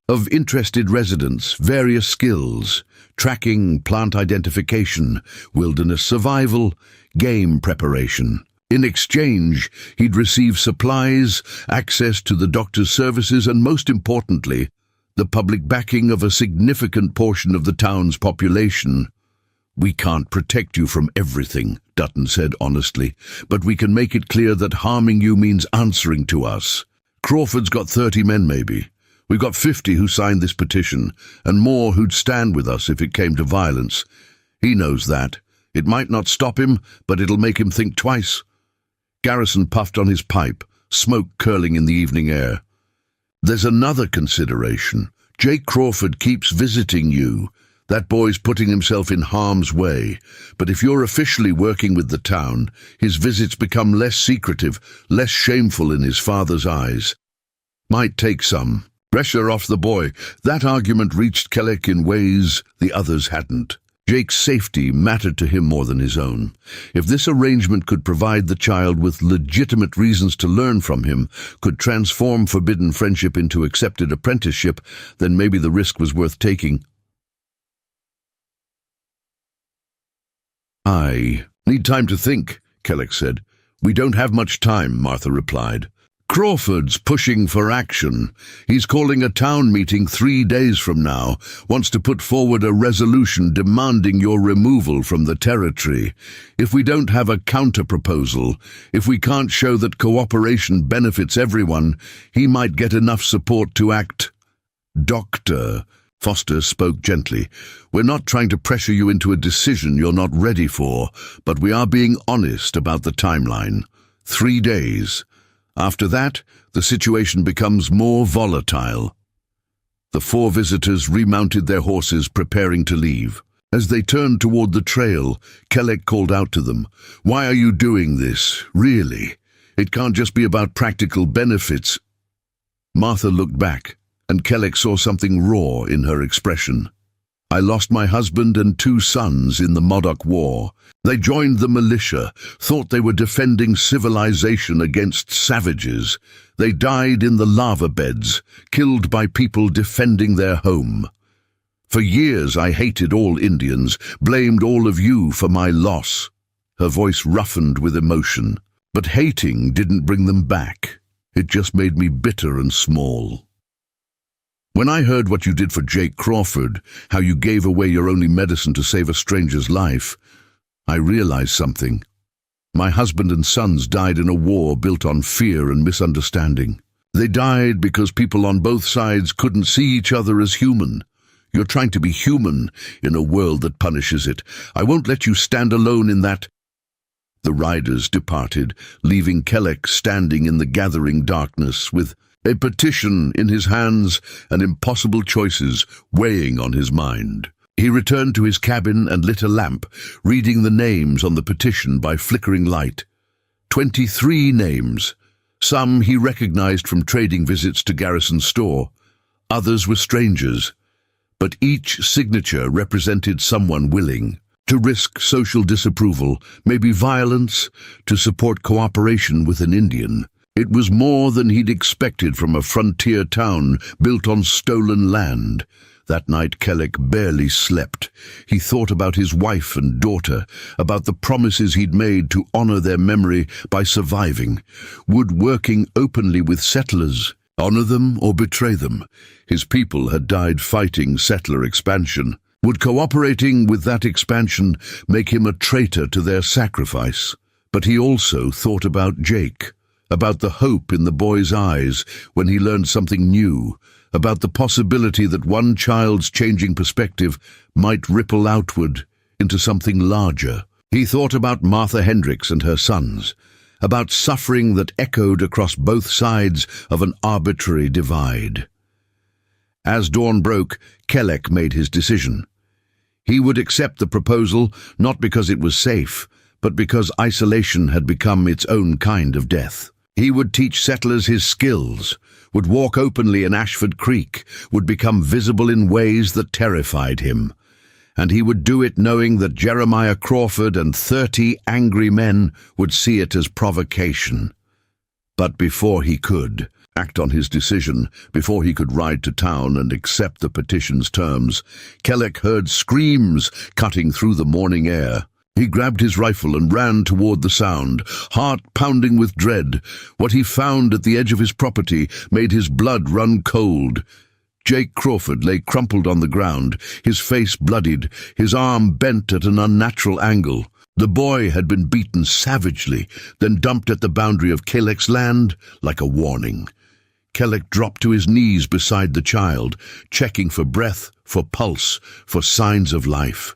of interested residents, various skills, tracking, plant identification, wilderness survival, game preparation. In exchange, he'd receive supplies, access to the doctor's services, and most importantly, the public backing of a significant portion of the town's population. "We can't protect you from everything," Dutton said honestly, "but we can make it clear that harming you means answering to us. Crawford's got 30 men maybe. We've got 50 who signed this petition, and more who'd stand with us if it came to violence. He knows that. It might not stop him, but it'll make him think twice." Garrison puffed on his pipe, smoke curling in the evening air. "There's another consideration. Jake Crawford keeps visiting you. That boy's putting himself in harm's way. But if you're officially working with the town, his visits become less secretive, less shameful in his father's eyes. Might take some pressure off the boy." That argument reached Kelleck in ways the others hadn't. Jake's safety mattered to him more than his own. If this arrangement could provide the child with legitimate reasons to learn from him, could transform forbidden friendship into accepted apprenticeship, then maybe the risk was worth taking. "I need time to think," Kelleck said. "We don't have much time," Martha replied. "Crawford's pushing for action. He's calling a town meeting 3 days from now, wants to put forward a resolution demanding your removal from the territory. If we don't have a counter-proposal, if we can't show that cooperation benefits everyone, he might get enough support to act." "Doctor," Foster spoke gently, "we're not trying to pressure you into a decision you're not ready for, but we are being honest about the timeline. 3 days. After that, the situation becomes more volatile." The 4 visitors remounted their horses, preparing to leave. As they turned toward the trail, Kelleck called out to them, "Why are you doing this, really? It can't just be about practical benefits." Martha looked back, and Kelleck saw something raw in her expression. "I lost my husband and 2 sons in the Modoc War. They joined the militia, thought they were defending civilization against savages. They died in the lava beds, killed by people defending their home. For years I hated all Indians, blamed all of you for my loss." Her voice roughened with emotion. "But hating didn't bring them back. It just made me bitter and small. When I heard what you did for Jake Crawford, how you gave away your only medicine to save a stranger's life, I realized something. My husband and sons died in a war built on fear and misunderstanding. They died because people on both sides couldn't see each other as human. You're trying to be human in a world that punishes it. I won't let you stand alone in that." The riders departed, leaving Kelleck standing in the gathering darkness with a petition in his hands and impossible choices weighing on his mind. He returned to his cabin and lit a lamp, reading the names on the petition by flickering light. 23 names. Some he recognized from trading visits to Garrison's store. Others were strangers. But each signature represented someone willing to risk social disapproval, maybe violence, to support cooperation with an Indian. It was more than he'd expected from a frontier town built on stolen land. That night Kelleck barely slept. He thought about his wife and daughter, about the promises he'd made to honor their memory by surviving. Would working openly with settlers honor them or betray them? His people had died fighting settler expansion. Would cooperating with that expansion make him a traitor to their sacrifice? But he also thought about Jake, about the hope in the boy's eyes when he learned something new, about the possibility that one child's changing perspective might ripple outward into something larger. He thought about Martha Hendricks and her sons, about suffering that echoed across both sides of an arbitrary divide. As dawn broke, Kelleck made his decision. He would accept the proposal not because it was safe, but because isolation had become its own kind of death. He would teach settlers his skills, would walk openly in Ashford Creek, would become visible in ways that terrified him. And he would do it knowing that Jeremiah Crawford and 30 angry men would see it as provocation. But before he could, act on his decision before he could ride to town and accept the petition's terms, Kelleck heard screams cutting through the morning air. He grabbed his rifle and ran toward the sound, heart pounding with dread. What he found at the edge of his property made his blood run cold. Jake Crawford lay crumpled on the ground, his face bloodied, his arm bent at an unnatural angle. The boy had been beaten savagely, then dumped at the boundary of Kelleck's land like a warning. Kelleck dropped to his knees beside the child, checking for breath, for pulse, for signs of life.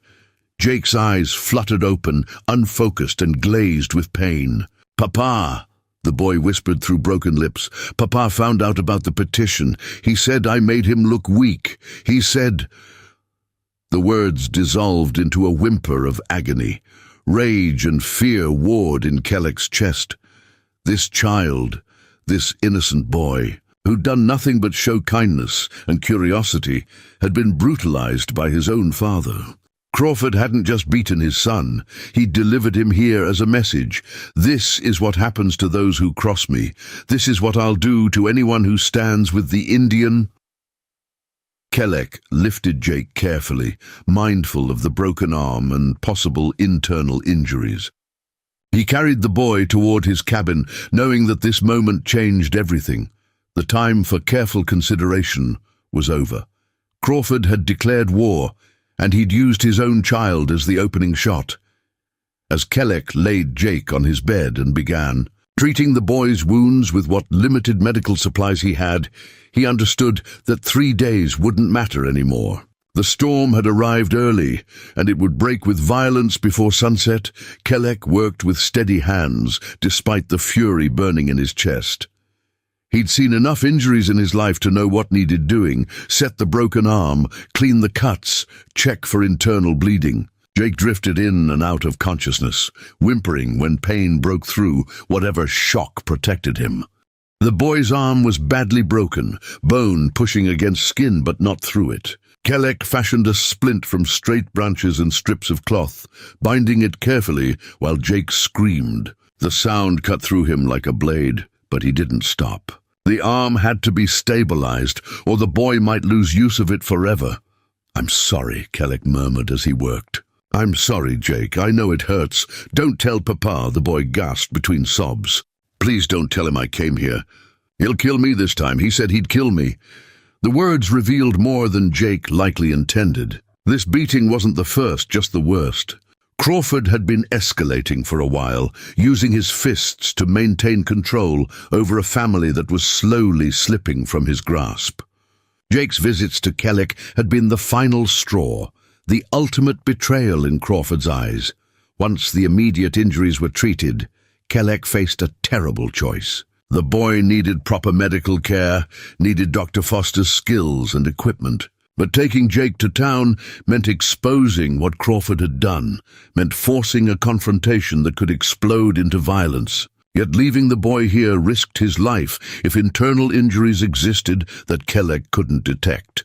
Jake's eyes fluttered open, unfocused and glazed with pain. "Papa," the boy whispered through broken lips. "Papa found out about the petition. He said I made him look weak. He said—" The words dissolved into a whimper of agony. Rage and fear warred in Kelleck's chest. This child, this innocent boy, who'd done nothing but show kindness and curiosity, had been brutalized by his own father. Crawford hadn't just beaten his son, he'd delivered him here as a message. This is what happens to those who cross me. This is what I'll do to anyone who stands with the Indian. Kelleck lifted Jake carefully, mindful of the broken arm and possible internal injuries. He carried the boy toward his cabin, knowing that this moment changed everything. The time for careful consideration was over. Crawford had declared war, and he'd used his own child as the opening shot. As Kelleck laid Jake on his bed and began treating the boy's wounds with what limited medical supplies he had, he understood that 3 days wouldn't matter anymore. The storm had arrived early, and it would break with violence before sunset. Kelleck worked with steady hands, despite the fury burning in his chest. He'd seen enough injuries in his life to know what needed doing: set the broken arm, clean the cuts, check for internal bleeding. Jake drifted in and out of consciousness, whimpering when pain broke through whatever shock protected him. The boy's arm was badly broken, bone pushing against skin but not through it. Kelleck fashioned a splint from straight branches and strips of cloth, binding it carefully while Jake screamed. The sound cut through him like a blade, but he didn't stop. The arm had to be stabilized, or the boy might lose use of it forever. "I'm sorry," Kelleck murmured as he worked. "I'm sorry, Jake. I know it hurts. Don't tell Papa," the boy gasped between sobs. "Please don't tell him I came here. He'll kill me this time. He said he'd kill me." The words revealed more than Jake likely intended. This beating wasn't the first, just the worst. Crawford had been escalating for a while, using his fists to maintain control over a family that was slowly slipping from his grasp. Jake's visits to Kelleck had been the final straw, the ultimate betrayal in Crawford's eyes. Once the immediate injuries were treated, Kelleck faced a terrible choice. The boy needed proper medical care, needed Dr. Foster's skills and equipment. But taking Jake to town meant exposing what Crawford had done, meant forcing a confrontation that could explode into violence. Yet leaving the boy here risked his life if internal injuries existed that Kelleck couldn't detect.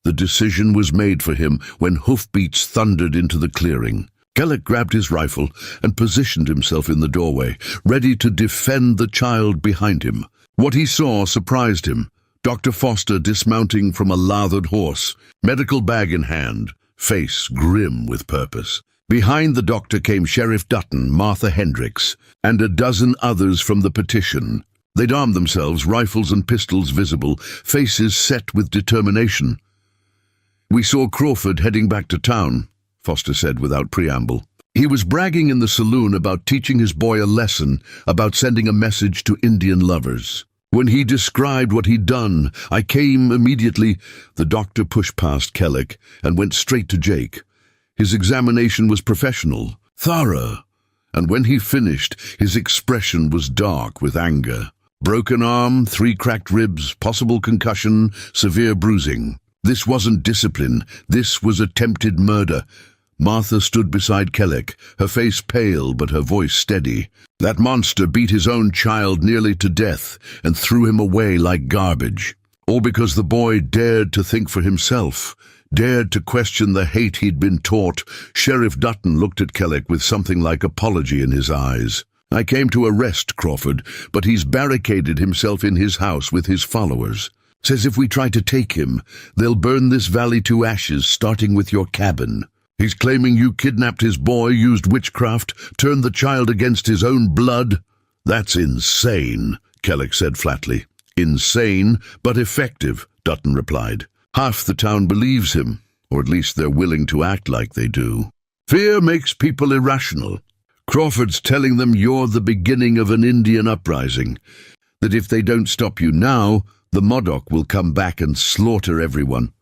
The decision was made for him when hoofbeats thundered into the clearing. Kelleck grabbed his rifle and positioned himself in the doorway, ready to defend the child behind him. What he saw surprised him. Dr. Foster dismounting from a lathered horse, medical bag in hand, face grim with purpose. Behind the doctor came Sheriff Dutton, Martha Hendricks, and a dozen others from the petition. They'd armed themselves, rifles and pistols visible, faces set with determination. "We saw Crawford heading back to town," Foster said without preamble. "He was bragging in the saloon about teaching his boy a lesson, about sending a message to Indian lovers. When he described what he'd done, I came immediately." The doctor pushed past Kelleck and went straight to Jake. His examination was professional, thorough, and when he finished, his expression was dark with anger. Broken arm, 3 cracked ribs, possible concussion, severe bruising. This wasn't discipline, this was attempted murder. Martha stood beside Kelleck, her face pale but her voice steady. "That monster beat his own child nearly to death and threw him away like garbage. All because the boy dared to think for himself, dared to question the hate he'd been taught." Sheriff Dutton looked at Kelleck with something like apology in his eyes. I came to arrest Crawford, but he's barricaded himself in his house with his followers. Says if we try to take him, they'll burn this valley to ashes, starting with your cabin. He's claiming you kidnapped his boy, used witchcraft, turned the child against his own blood. That's insane, Kellick said flatly. Insane, but effective, Dutton replied. Half the town believes him, or at least they're willing to act like they do. Fear makes people irrational. Crawford's telling them you're the beginning of an Indian uprising, that if they don't stop you now, the Modoc will come back and slaughter everyone.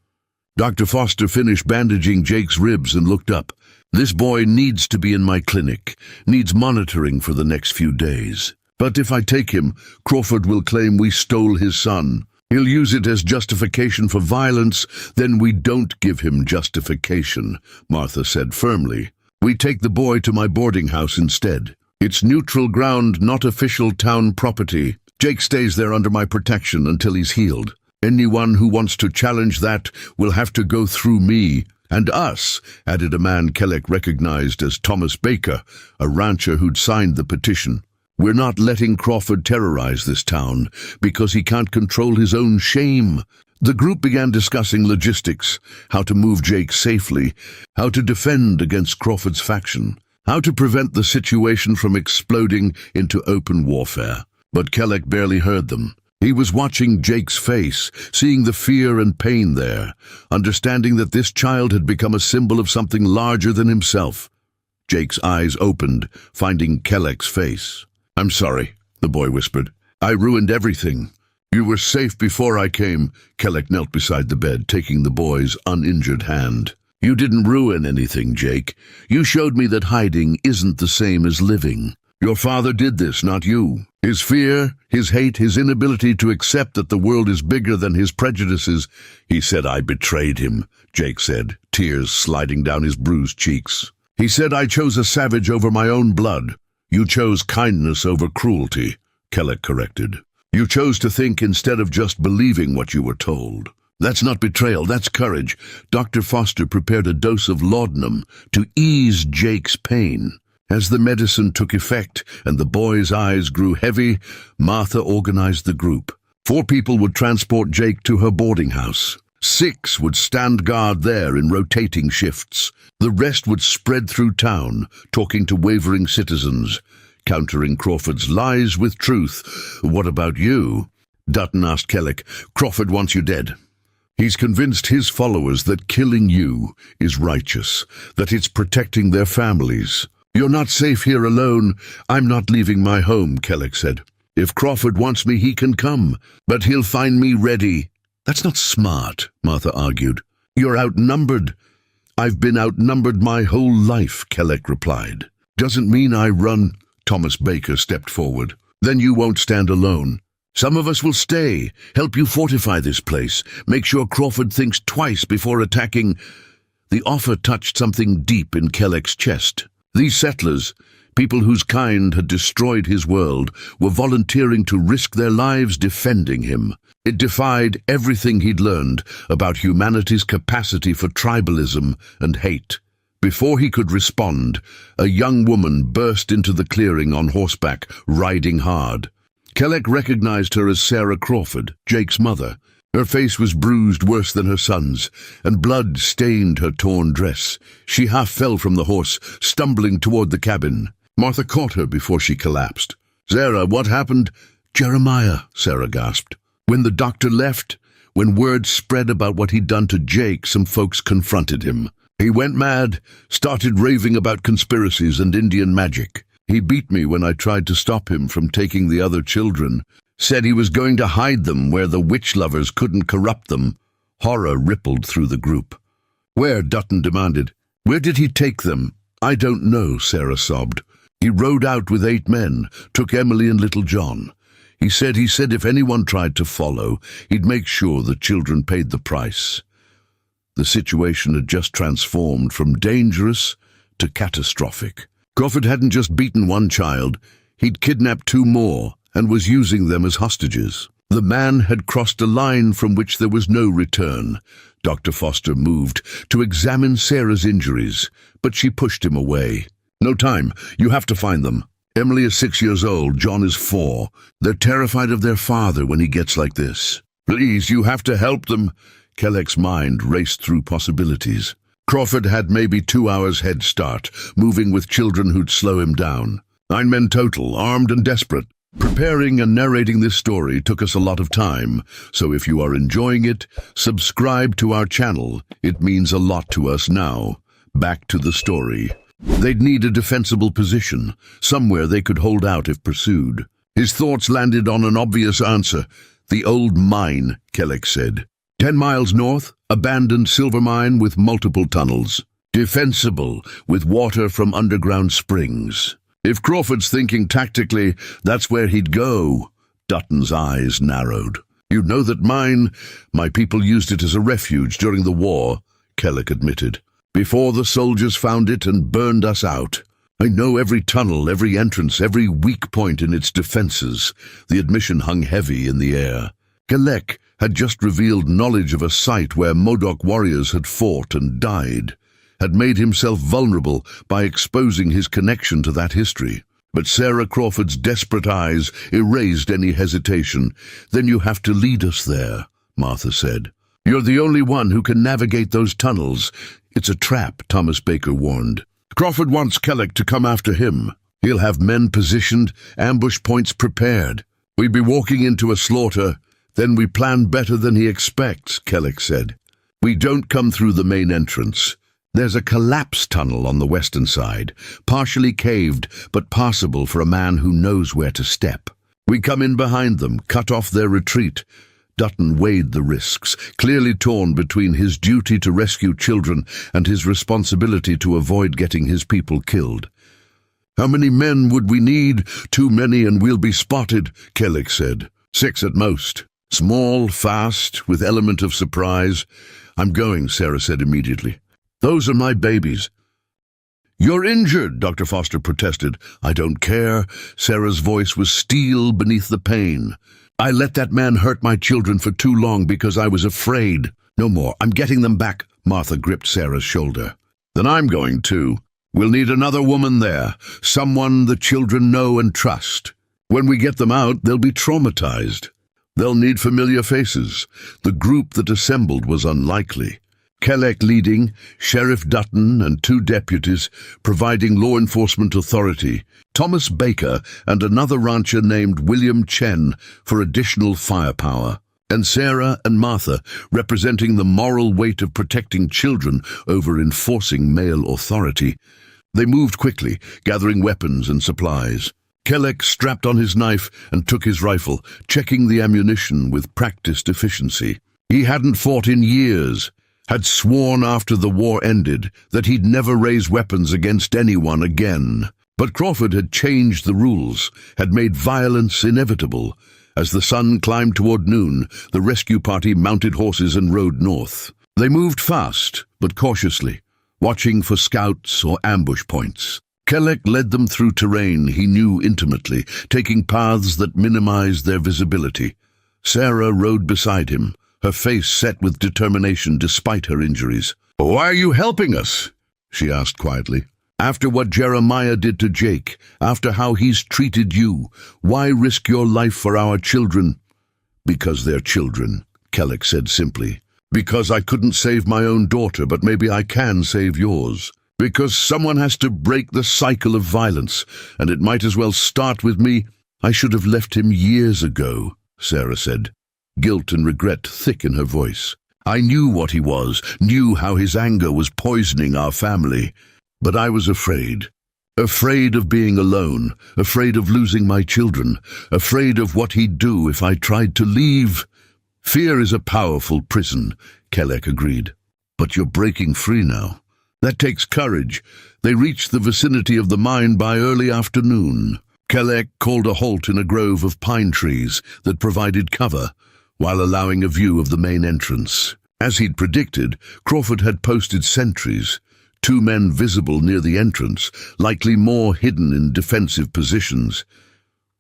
Dr. Foster finished bandaging Jake's ribs and looked up. This boy needs to be in my clinic, needs monitoring for the next few days. But if I take him, Crawford will claim we stole his son. He'll use it as justification for violence, then we don't give him justification, Martha said firmly. We take the boy to my boarding house instead. It's neutral ground, not official town property. Jake stays there under my protection until he's healed. Anyone who wants to challenge that will have to go through me. And us, added a man Kellick recognized as Thomas Baker, a rancher who'd signed the petition. We're not letting Crawford terrorize this town because he can't control his own shame. The group began discussing logistics, how to move Jake safely, how to defend against Crawford's faction, how to prevent the situation from exploding into open warfare. But Kellick barely heard them. He was watching Jake's face, seeing the fear and pain there, understanding that this child had become a symbol of something larger than himself. Jake's eyes opened, finding Kellick's face. I'm sorry, the boy whispered. I ruined everything. You were safe before I came. Kellick knelt beside the bed, taking the boy's uninjured hand. You didn't ruin anything, Jake. You showed me that hiding isn't the same as living. Your father did this, not you. His fear, his hate, his inability to accept that the world is bigger than his prejudices. He said I betrayed him, Jake said, tears sliding down his bruised cheeks. He said I chose a savage over my own blood. You chose kindness over cruelty, Kellick corrected. You chose to think instead of just believing what you were told. That's not betrayal, that's courage. Dr. Foster prepared a dose of laudanum to ease Jake's pain. As the medicine took effect and the boy's eyes grew heavy, Martha organized the group. 4 people would transport Jake to her boarding house. 6 would stand guard there in rotating shifts. The rest would spread through town, talking to wavering citizens, countering Crawford's lies with truth. What about you? Dutton asked Kellick. Crawford wants you dead. He's convinced his followers that killing you is righteous, that it's protecting their families. You're not safe here alone. I'm not leaving my home, Kellick said. If Crawford wants me, he can come, but he'll find me ready. That's not smart, Martha argued. You're outnumbered. I've been outnumbered my whole life, Kellick replied. Doesn't mean I run. Thomas Baker stepped forward. Then you won't stand alone. Some of us will stay, help you fortify this place, make sure Crawford thinks twice before attacking. The offer touched something deep in Kellick's chest. These settlers, people whose kind had destroyed his world, were volunteering to risk their lives defending him. It defied everything he'd learned about humanity's capacity for tribalism and hate. Before he could respond, a young woman burst into the clearing on horseback, riding hard. Kellick recognized her as Sarah Crawford, Jake's mother. Her face was bruised worse than her son's, and blood stained her torn dress. She half fell from the horse, stumbling toward the cabin. Martha caught her before she collapsed. Sarah, what happened? Jeremiah, Sarah gasped. When the doctor left, when word spread about what he'd done to Jake, some folks confronted him. He went mad, started raving about conspiracies and Indian magic. He beat me when I tried to stop him from taking the other children. Said he was going to hide them where the witch lovers couldn't corrupt them. Horror rippled through the group. Where? Dutton demanded. Where did he take them? I don't know, Sarah sobbed. He rode out with 8 men, took Emily and little John. He said if anyone tried to follow, he'd make sure the children paid the price. The situation had just transformed from dangerous to catastrophic. Crawford hadn't just beaten 1 child, he'd kidnapped 2 more and was using them as hostages. The man had crossed a line from which there was no return. Dr. Foster moved to examine Sarah's injuries, but she pushed him away. No time, you have to find them. Emily is 6 years old, John is 4. They're terrified of their father when he gets like this. Please, you have to help them. Kelleck's mind raced through possibilities. Crawford had maybe 2 hours head start, moving with children who'd slow him down. 9 men total, armed and desperate. Preparing and narrating this story took us a lot of time, so if you are enjoying it, subscribe to our channel. It means a lot to us now. Back to the story. They'd need a defensible position, somewhere they could hold out if pursued. His thoughts landed on an obvious answer. The old mine, Kelleck said. 10 miles north, abandoned silver mine with multiple tunnels. Defensible, with water from underground springs. If Crawford's thinking tactically, that's where he'd go. Dutton's eyes narrowed. You know that mine? My people used it as a refuge during the war, Kelleck admitted. Before the soldiers found it and burned us out. I know every tunnel, every entrance, every weak point in its defenses. The admission hung heavy in the air. Kelleck had just revealed knowledge of a site where Modoc warriors had fought and died, had made himself vulnerable by exposing his connection to that history. But Sarah Crawford's desperate eyes erased any hesitation. Then you have to lead us there, Martha said. You're the only one who can navigate those tunnels. It's a trap, Thomas Baker warned. Crawford wants Kelleck to come after him. He'll have men positioned, ambush points prepared. We'd be walking into a slaughter. Then we plan better than he expects, Kelleck said. We don't come through the main entrance. There's a collapsed tunnel on the western side, partially caved but passable for a man who knows where to step. We come in behind them, cut off their retreat. Dutton weighed the risks, clearly torn between his duty to rescue children and his responsibility to avoid getting his people killed. How many men would we need? Too many and we'll be spotted, Kelleck said. 6 at most. Small, fast, with element of surprise. I'm going, Sarah said immediately. Those are my babies. You're injured, Dr. Foster protested. I don't care. Sarah's voice was steel beneath the pain. I let that man hurt my children for too long because I was afraid. No more. I'm getting them back. Martha gripped Sarah's shoulder. Then I'm going too. We'll need another woman there, someone the children know and trust. When we get them out, they'll be traumatized. They'll need familiar faces. The group that assembled was unlikely. Kelleck leading, Sheriff Dutton and 2 deputies providing law enforcement authority, Thomas Baker and another rancher named William Chen for additional firepower, and Sarah and Martha representing the moral weight of protecting children over enforcing male authority. They moved quickly, gathering weapons and supplies. Kelleck strapped on his knife and took his rifle, checking the ammunition with practiced efficiency. He hadn't fought in years, had sworn after the war ended that he'd never raise weapons against anyone again. But Crawford had changed the rules, had made violence inevitable. As the sun climbed toward noon, the rescue party mounted horses and rode north. They moved fast, but cautiously, watching for scouts or ambush points. Kelleck led them through terrain he knew intimately, taking paths that minimized their visibility. Sarah rode beside him, her face set with determination despite her injuries. "Why are you helping us?" she asked quietly. "After what Jeremiah did to Jake, after how he's treated you, why risk your life for our children?" "Because they're children," Kelleck said simply. "Because I couldn't save my own daughter, but maybe I can save yours. Because someone has to break the cycle of violence, and it might as well start with me." "I should have left him years ago," Sarah said, guilt and regret thick in her voice. "I knew what he was, knew how his anger was poisoning our family. But I was afraid. Afraid of being alone, afraid of losing my children, afraid of what he'd do if I tried to leave." "Fear is a powerful prison," Kelleck agreed. "But you're breaking free now. That takes courage." They reached the vicinity of the mine by early afternoon. Kelleck called a halt in a grove of pine trees that provided cover, while allowing a view of the main entrance. As he'd predicted, Crawford had posted sentries, 2 men visible near the entrance, likely more hidden in defensive positions.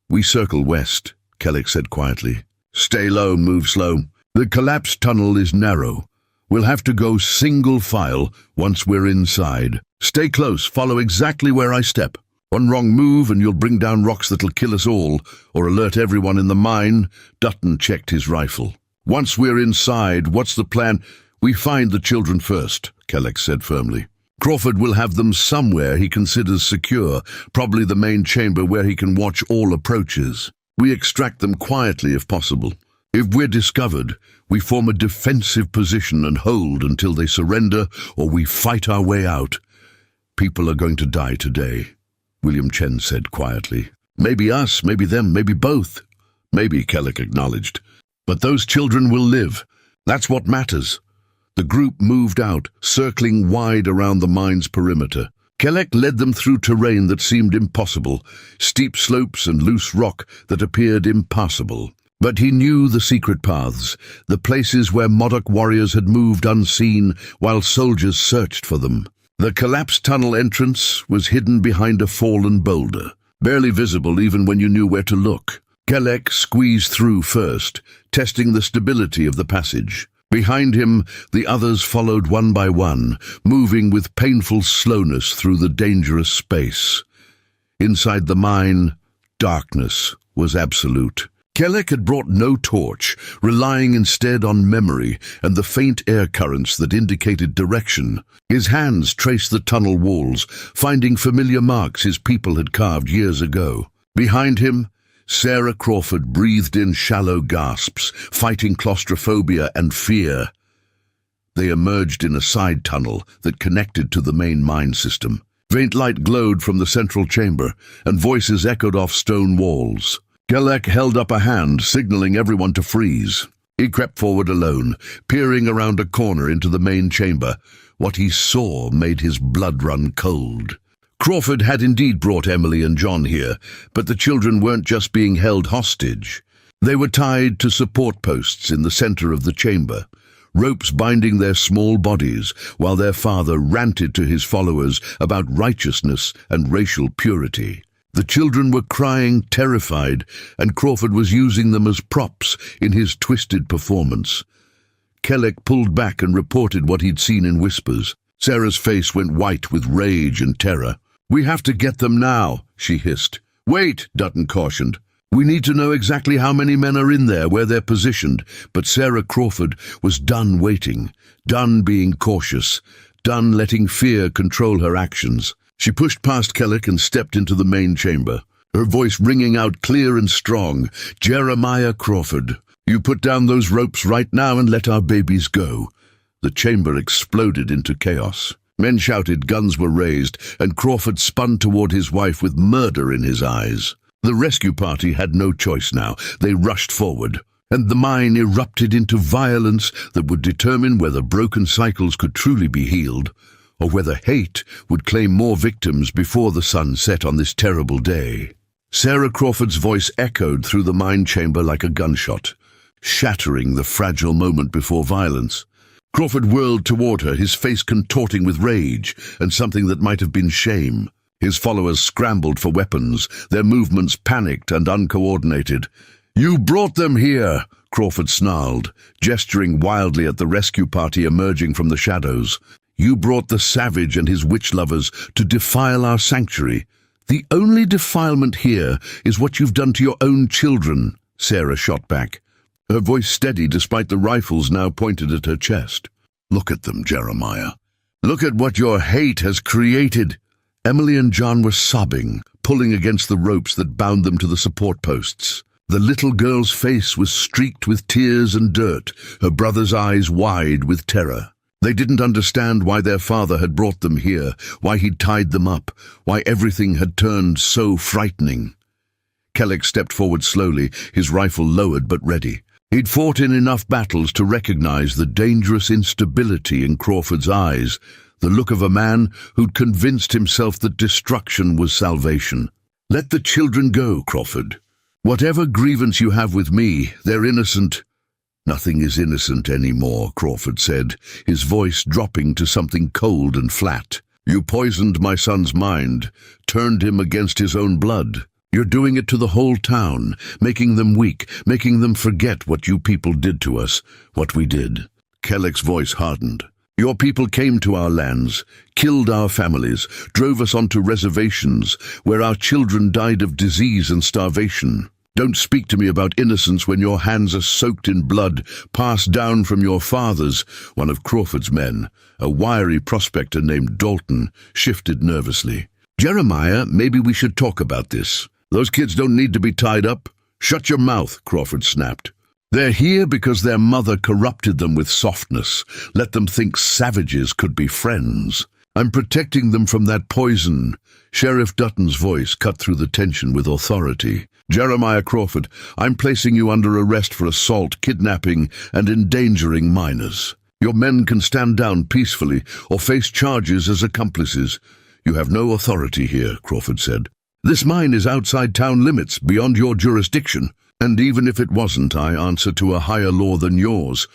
"We circle west," Kelleck said quietly. "Stay low, move slow. The collapsed tunnel is narrow. We'll have to go single file once we're inside. Stay close, follow exactly where I step." One wrong move and you'll bring down rocks that'll kill us all, or alert everyone in the mine." Dutton checked his rifle. "Once we're inside, what's the plan?" "We find the children first," Kelleck said firmly. "Crawford will have them somewhere he considers secure, probably the main chamber where he can watch all approaches. We extract them quietly if possible. If we're discovered, we form a defensive position and hold until they surrender, or we fight our way out. People are going to die today," William Chen said quietly. "Maybe us, maybe them, maybe both." "Maybe," Kelleck acknowledged. "But those children will live. That's what matters." The group moved out, circling wide around the mine's perimeter. Kelleck led them through terrain that seemed impossible, steep slopes and loose rock that appeared impassable. But he knew the secret paths, the places where Modoc warriors had moved unseen while soldiers searched for them. The collapsed tunnel entrance was hidden behind a fallen boulder, barely visible even when you knew where to look. Kelleck squeezed through first, testing the stability of the passage. Behind him, the others followed one by one, moving with painful slowness through the dangerous space. Inside the mine, darkness was absolute. Kelleck had brought no torch, relying instead on memory and the faint air currents that indicated direction. His hands traced the tunnel walls, finding familiar marks his people had carved years ago. Behind him, Sarah Crawford breathed in shallow gasps, fighting claustrophobia and fear. They emerged in a side tunnel that connected to the main mine system. Faint light glowed from the central chamber, and voices echoed off stone walls. Kelleck held up a hand, signaling everyone to freeze. He crept forward alone, peering around a corner into the main chamber. What he saw made his blood run cold. Crawford had indeed brought Emily and John here, but the children weren't just being held hostage. They were tied to support posts in the center of the chamber, ropes binding their small bodies, while their father ranted to his followers about righteousness and racial purity. The children were crying, terrified, and Crawford was using them as props in his twisted performance. Kelleck pulled back and reported what he'd seen in whispers. Sarah's face went white with rage and terror. "We have to get them now," she hissed. "Wait," Dutton cautioned. "We need to know exactly how many men are in there, where they're positioned." But Sarah Crawford was done waiting, done being cautious, done letting fear control her actions. She pushed past Kelleck and stepped into the main chamber, her voice ringing out clear and strong. "Jeremiah Crawford, you put down those ropes right now and let our babies go." The chamber exploded into chaos. Men shouted, guns were raised, and Crawford spun toward his wife with murder in his eyes. The rescue party had no choice now. They rushed forward, and the mine erupted into violence that would determine whether broken cycles could truly be healed, or whether hate would claim more victims before the sun set on this terrible day. Sarah Crawford's voice echoed through the mine chamber like a gunshot, shattering the fragile moment before violence. Crawford whirled toward her, his face contorting with rage and something that might have been shame. His followers scrambled for weapons, their movements panicked and uncoordinated. "You brought them here," Crawford snarled, gesturing wildly at the rescue party emerging from the shadows. "You brought the savage and his witch lovers to defile our sanctuary. The only defilement here is what you've done to your own children," Sarah shot back, her voice steady despite the rifles now pointed at her chest. "Look at them, Jeremiah. Look at what your hate has created." Emily and John were sobbing, pulling against the ropes that bound them to the support posts. The little girl's face was streaked with tears and dirt, her brother's eyes wide with terror. They didn't understand why their father had brought them here, why he'd tied them up, why everything had turned so frightening. Kelleck stepped forward slowly, his rifle lowered but ready. He'd fought in enough battles to recognize the dangerous instability in Crawford's eyes, the look of a man who'd convinced himself that destruction was salvation. "Let the children go, Crawford. Whatever grievance you have with me, they're innocent." "Nothing is innocent anymore," Crawford said, his voice dropping to something cold and flat. "You poisoned my son's mind, turned him against his own blood. You're doing it to the whole town, making them weak, making them forget what you people did to us, what we did." Kelleck's voice hardened. Your people came to our lands, killed our families, drove us onto reservations where our children died of disease and starvation. Don't speak to me about innocence when your hands are soaked in blood, passed down from your fathers. One of Crawford's men, a wiry prospector named Dalton, shifted nervously. Jeremiah, maybe we should talk about this. Those kids don't need to be tied up. Shut your mouth, Crawford snapped. They're here because their mother corrupted them with softness, let them think savages could be friends. I'm protecting them from that poison. Sheriff Dutton's voice cut through the tension with authority. Jeremiah Crawford, I'm placing you under arrest for assault, kidnapping, and endangering minors. Your men can stand down peacefully or face charges as accomplices. You have no authority here, Crawford said. This mine is outside town limits, beyond your jurisdiction. And even if it wasn't, I answer to a higher law than yours.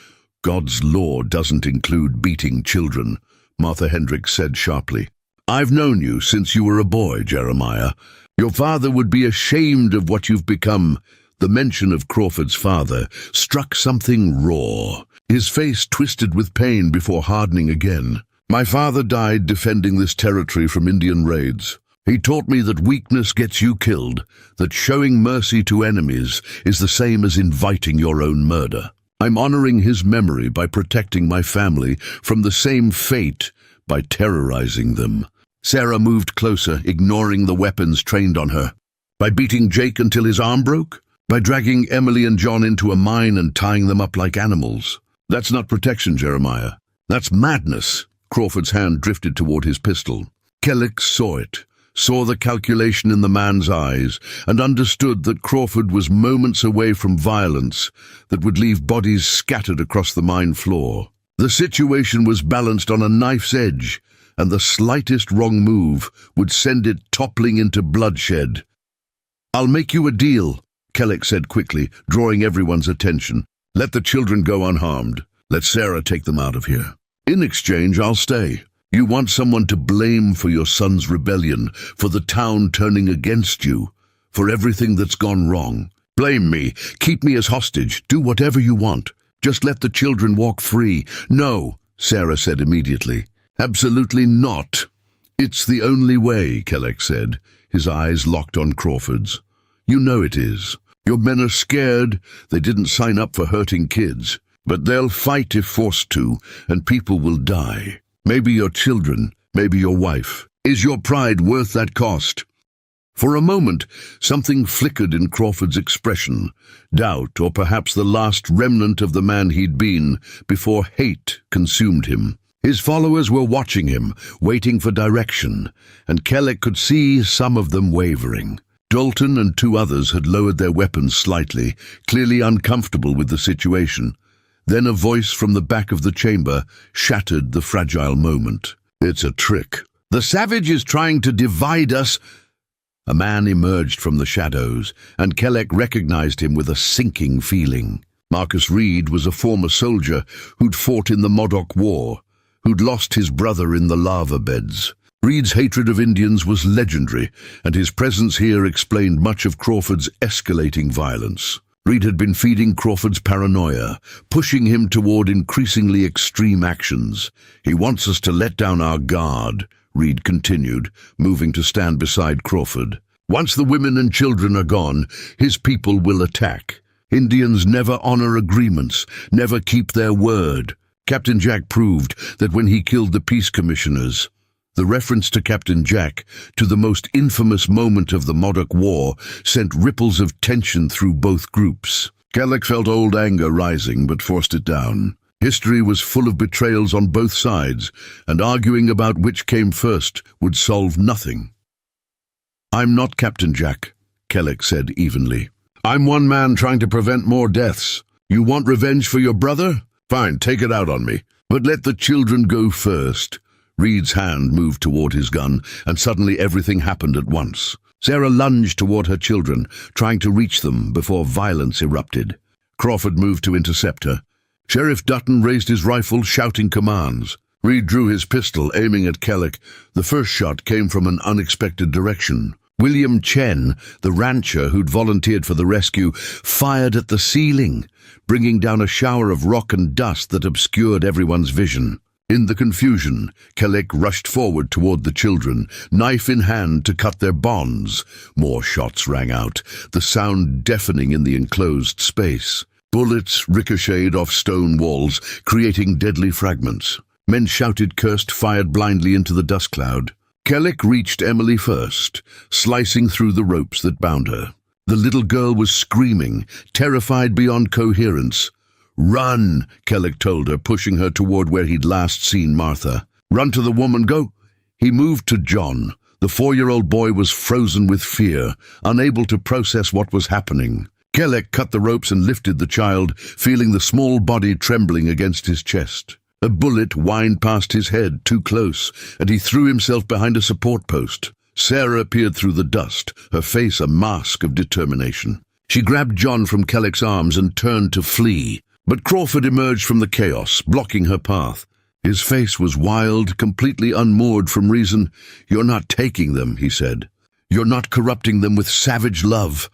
God's law doesn't include beating children, Martha Hendricks said sharply. I've known you since you were a boy, Jeremiah. Your father would be ashamed of what you've become. The mention of Crawford's father struck something raw. His face twisted with pain before hardening again. My father died defending this territory from Indian raids. He taught me that weakness gets you killed, that showing mercy to enemies is the same as inviting your own murder. I'm honoring his memory by protecting my family from the same fate by terrorizing them. Sarah moved closer, ignoring the weapons trained on her. By beating Jake until his arm broke? By dragging Emily and John into a mine and tying them up like animals? That's not protection, Jeremiah. That's madness. Crawford's hand drifted toward his pistol. Kellick saw it, saw the calculation in the man's eyes, and understood that Crawford was moments away from violence that would leave bodies scattered across the mine floor. The situation was balanced on a knife's edge, and the slightest wrong move would send it toppling into bloodshed. I'll make you a deal, Kellick said quickly, drawing everyone's attention. Let the children go unharmed. Let Sarah take them out of here. In exchange, I'll stay. You want someone to blame for your son's rebellion, for the town turning against you, for everything that's gone wrong. Blame me, keep me as hostage, do whatever you want. Just let the children walk free. No, Sarah said immediately. Absolutely not. It's the only way, Kellick said, his eyes locked on Crawford's. You know it is. Your men are scared. They didn't sign up for hurting kids. But they'll fight if forced to, and people will die. Maybe your children, maybe your wife. Is your pride worth that cost? For a moment, something flickered in Crawford's expression. Doubt, or perhaps the last remnant of the man he'd been, before hate consumed him. His followers were watching him, waiting for direction, and Kellick could see some of them wavering. Dalton and two others had lowered their weapons slightly, clearly uncomfortable with the situation. Then a voice from the back of the chamber shattered the fragile moment. It's a trick. The savage is trying to divide us. A man emerged from the shadows, and Kellick recognized him with a sinking feeling. Marcus Reed was a former soldier who'd fought in the Modoc War, who'd lost his brother in the lava beds. Reed's hatred of Indians was legendary, and his presence here explained much of Crawford's escalating violence. Reed had been feeding Crawford's paranoia, pushing him toward increasingly extreme actions. He wants us to let down our guard, Reed continued, moving to stand beside Crawford. Once the women and children are gone, his people will attack. Indians never honor agreements, never keep their word. Captain Jack proved that when he killed the peace commissioners. The reference to Captain Jack, to the most infamous moment of the Modoc War, sent ripples of tension through both groups. Kellick felt old anger rising, but forced it down. History was full of betrayals on both sides, and arguing about which came first would solve nothing. I'm not Captain Jack, Kellick said evenly. I'm one man trying to prevent more deaths. You want revenge for your brother? Fine, take it out on me. But let the children go first. Reed's hand moved toward his gun, and suddenly everything happened at once. Sarah lunged toward her children, trying to reach them before violence erupted. Crawford moved to intercept her. Sheriff Dutton raised his rifle, shouting commands. Reed drew his pistol, aiming at Kellick. The first shot came from an unexpected direction. William Chen, the rancher who'd volunteered for the rescue, fired at the ceiling, bringing down a shower of rock and dust that obscured everyone's vision. In the confusion, Kelek rushed forward toward the children, knife in hand to cut their bonds. More shots rang out, the sound deafening in the enclosed space. Bullets ricocheted off stone walls, creating deadly fragments. Men shouted, cursed, fired blindly into the dust cloud. Kelek reached Emily first, slicing through the ropes that bound her. The little girl was screaming, terrified beyond coherence. "Run," Kelek told her, pushing her toward where he'd last seen Martha. "Run to the woman, go." He moved to John. The 4-year-old boy was frozen with fear, unable to process what was happening. Kelek cut the ropes and lifted the child, feeling the small body trembling against his chest. A bullet whined past his head, too close, and he threw himself behind a support post. Sarah peered through the dust, her face a mask of determination. She grabbed John from Kelek's arms and turned to flee. But Crawford emerged from the chaos, blocking her path. His face was wild, completely unmoored from reason. "You're not taking them," he said. "You're not corrupting them with savage love."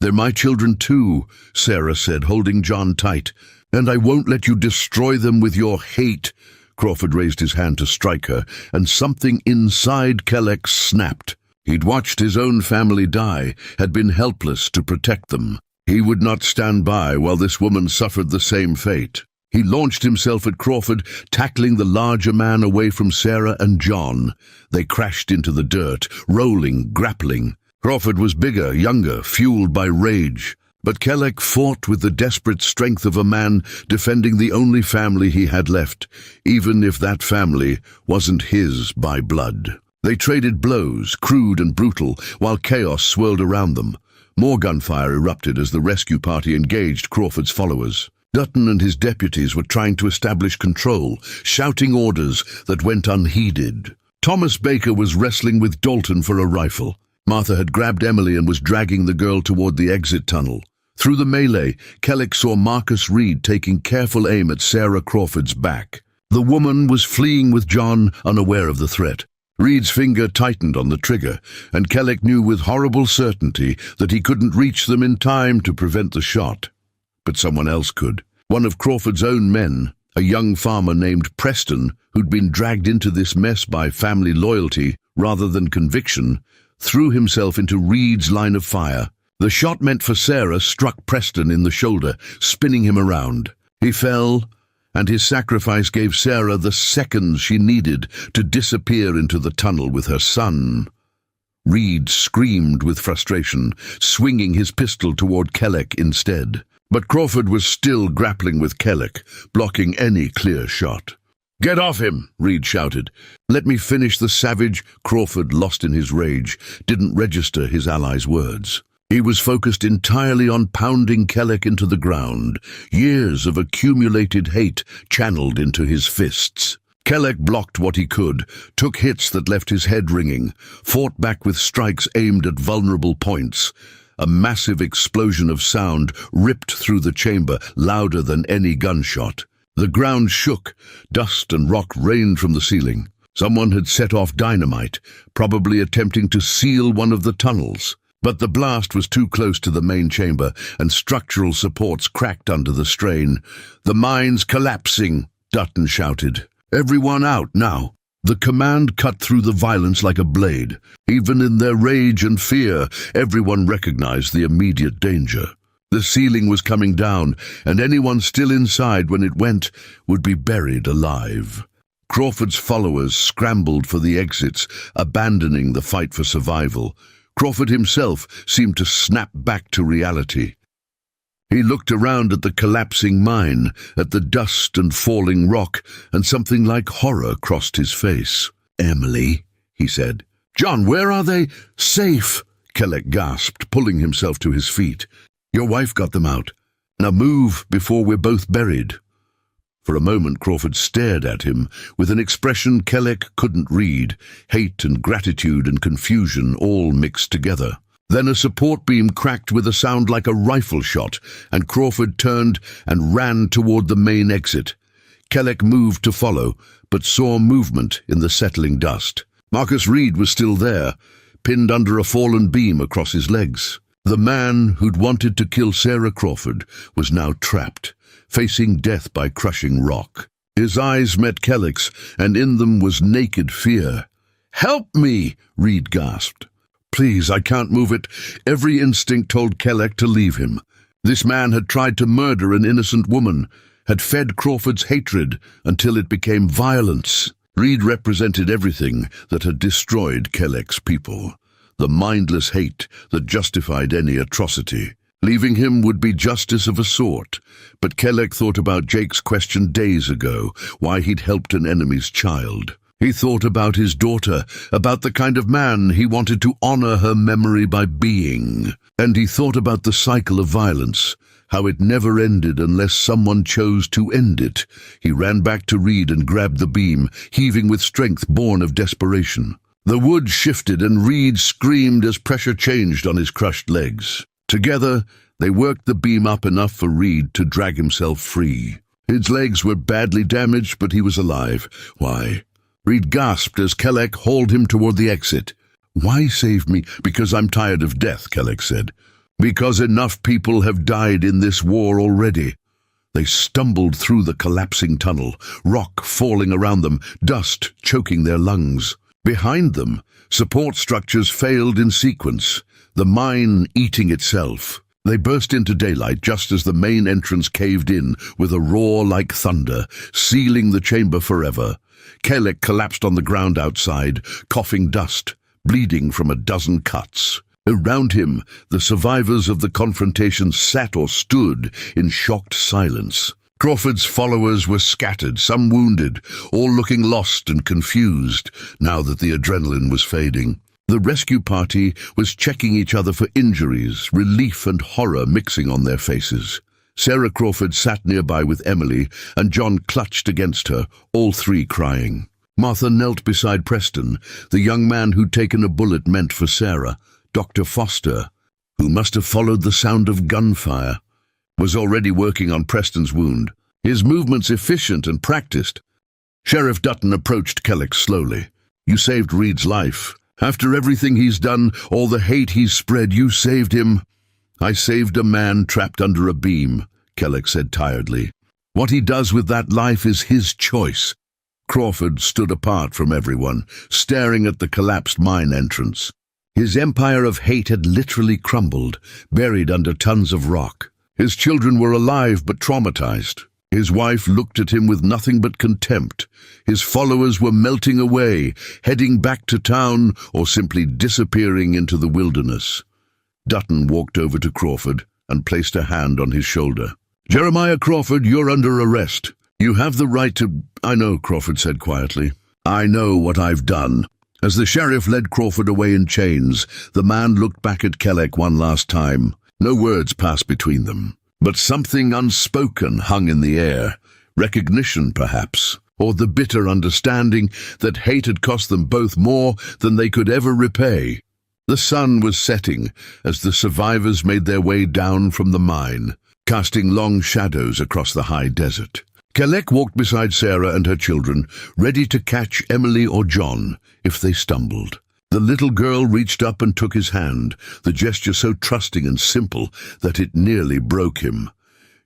"They're my children too," Sarah said, holding John tight. "And I won't let you destroy them with your hate." Crawford raised his hand to strike her, and something inside Kelek snapped. He'd watched his own family die, had been helpless to protect them. He would not stand by while this woman suffered the same fate. He launched himself at Crawford, tackling the larger man away from Sarah and John. They crashed into the dirt, rolling, grappling. Crawford was bigger, younger, fueled by rage. But Kelek fought with the desperate strength of a man defending the only family he had left, even if that family wasn't his by blood. They traded blows, crude and brutal, while chaos swirled around them. More gunfire erupted as the rescue party engaged Crawford's followers. Dutton and his deputies were trying to establish control, shouting orders that went unheeded. Thomas Baker was wrestling with Dalton for a rifle. Martha had grabbed Emily and was dragging the girl toward the exit tunnel. Through the melee, Kelek saw Marcus Reed taking careful aim at Sarah Crawford's back. The woman was fleeing with John, unaware of the threat. Reed's finger tightened on the trigger, and Kelek knew with horrible certainty that he couldn't reach them in time to prevent the shot. But someone else could. One of Crawford's own men, a young farmer named Preston, who'd been dragged into this mess by family loyalty rather than conviction, threw himself into Reed's line of fire. The shot meant for Sarah struck Preston in the shoulder, spinning him around. He fell, and his sacrifice gave Sarah the seconds she needed to disappear into the tunnel with her son. Reed screamed with frustration, swinging his pistol toward Kelek instead. But Crawford was still grappling with Kelek, blocking any clear shot. "Get off him!" Reed shouted. "Let me finish the savage." Crawford, lost in his rage, didn't register his ally's words. He was focused entirely on pounding Kelek into the ground, years of accumulated hate channeled into his fists. Kelek blocked what he could, took hits that left his head ringing, fought back with strikes aimed at vulnerable points. A massive explosion of sound ripped through the chamber, louder than any gunshot. The ground shook, dust and rock rained from the ceiling. Someone had set off dynamite, probably attempting to seal one of the tunnels. But the blast was too close to the main chamber, and structural supports cracked under the strain. "The mine's collapsing," Dutton shouted. "Everyone out now." The command cut through the violence like a blade. Even in their rage and fear, everyone recognized the immediate danger. The ceiling was coming down, and anyone still inside when it went would be buried alive. Crawford's followers scrambled for the exits, abandoning the fight for survival. Crawford himself seemed to snap back to reality. He looked around at the collapsing mine, at the dust and falling rock, and something like horror crossed his face. "Emily," he said. "John, where are they?" "Safe," Kelek gasped, pulling himself to his feet. "Your wife got them out. Now move before we're both buried." For a moment Crawford stared at him with an expression Kelek couldn't read, hate and gratitude and confusion all mixed together. Then a support beam cracked with a sound like a rifle shot, and Crawford turned and ran toward the main exit. Kelek moved to follow, but saw movement in the settling dust. Marcus Reed was still there, pinned under a fallen beam across his legs. The man who'd wanted to kill Sarah Crawford was now trapped, facing death by crushing rock. His eyes met Kelleck's, and in them was naked fear. "Help me!" Reed gasped. "Please, I can't move it." Every instinct told Kelleck to leave him. This man had tried to murder an innocent woman, had fed Crawford's hatred until it became violence. Reed represented everything that had destroyed Kelleck's people. The mindless hate that justified any atrocity. Leaving him would be justice of a sort, but Kelleck thought about Jake's question days ago, why he'd helped an enemy's child. He thought about his daughter, about the kind of man he wanted to honor her memory by being. And he thought about the cycle of violence, how it never ended unless someone chose to end it. He ran back to Reed and grabbed the beam, heaving with strength born of desperation. The wood shifted and Reed screamed as pressure changed on his crushed legs. Together, they worked the beam up enough for Reed to drag himself free. His legs were badly damaged, but he was alive. Why? Reed gasped as Kelleck hauled him toward the exit. "Why save me?" "Because I'm tired of death," Kelleck said. "Because enough people have died in this war already." They stumbled through the collapsing tunnel, rock falling around them, dust choking their lungs. Behind them, support structures failed in sequence, the mine eating itself. They burst into daylight just as the main entrance caved in with a roar like thunder, sealing the chamber forever. Kelleck collapsed on the ground outside, coughing dust, bleeding from a dozen cuts. Around him, the survivors of the confrontation sat or stood in shocked silence. Crawford's followers were scattered, some wounded, all looking lost and confused now that the adrenaline was fading. The rescue party was checking each other for injuries, relief and horror mixing on their faces. Sarah Crawford sat nearby with Emily, and John clutched against her, all three crying. Martha knelt beside Preston, the young man who'd taken a bullet meant for Sarah. Dr. Foster, who must have followed the sound of gunfire, was already working on Preston's wound, his movements efficient and practiced. Sheriff Dutton approached Kelleck slowly. "You saved Reed's life. After everything he's done, all the hate he's spread, you saved him." "I saved a man trapped under a beam," Kelleck said tiredly. "What he does with that life is his choice." Crawford stood apart from everyone, staring at the collapsed mine entrance. His empire of hate had literally crumbled, buried under tons of rock. His children were alive but traumatized. His wife looked at him with nothing but contempt. His followers were melting away, heading back to town or simply disappearing into the wilderness. Dutton walked over to Crawford and placed a hand on his shoulder. "Jeremiah Crawford, you're under arrest. You have the right to—" "I know," Crawford said quietly. "I know what I've done." As the sheriff led Crawford away in chains, the man looked back at Kelleck one last time. No words passed between them, but something unspoken hung in the air. Recognition, perhaps, or the bitter understanding that hate had cost them both more than they could ever repay. The sun was setting as the survivors made their way down from the mine, casting long shadows across the high desert. Kelleck walked beside Sarah and her children, ready to catch Emily or John if they stumbled. The little girl reached up and took his hand, the gesture so trusting and simple that it nearly broke him.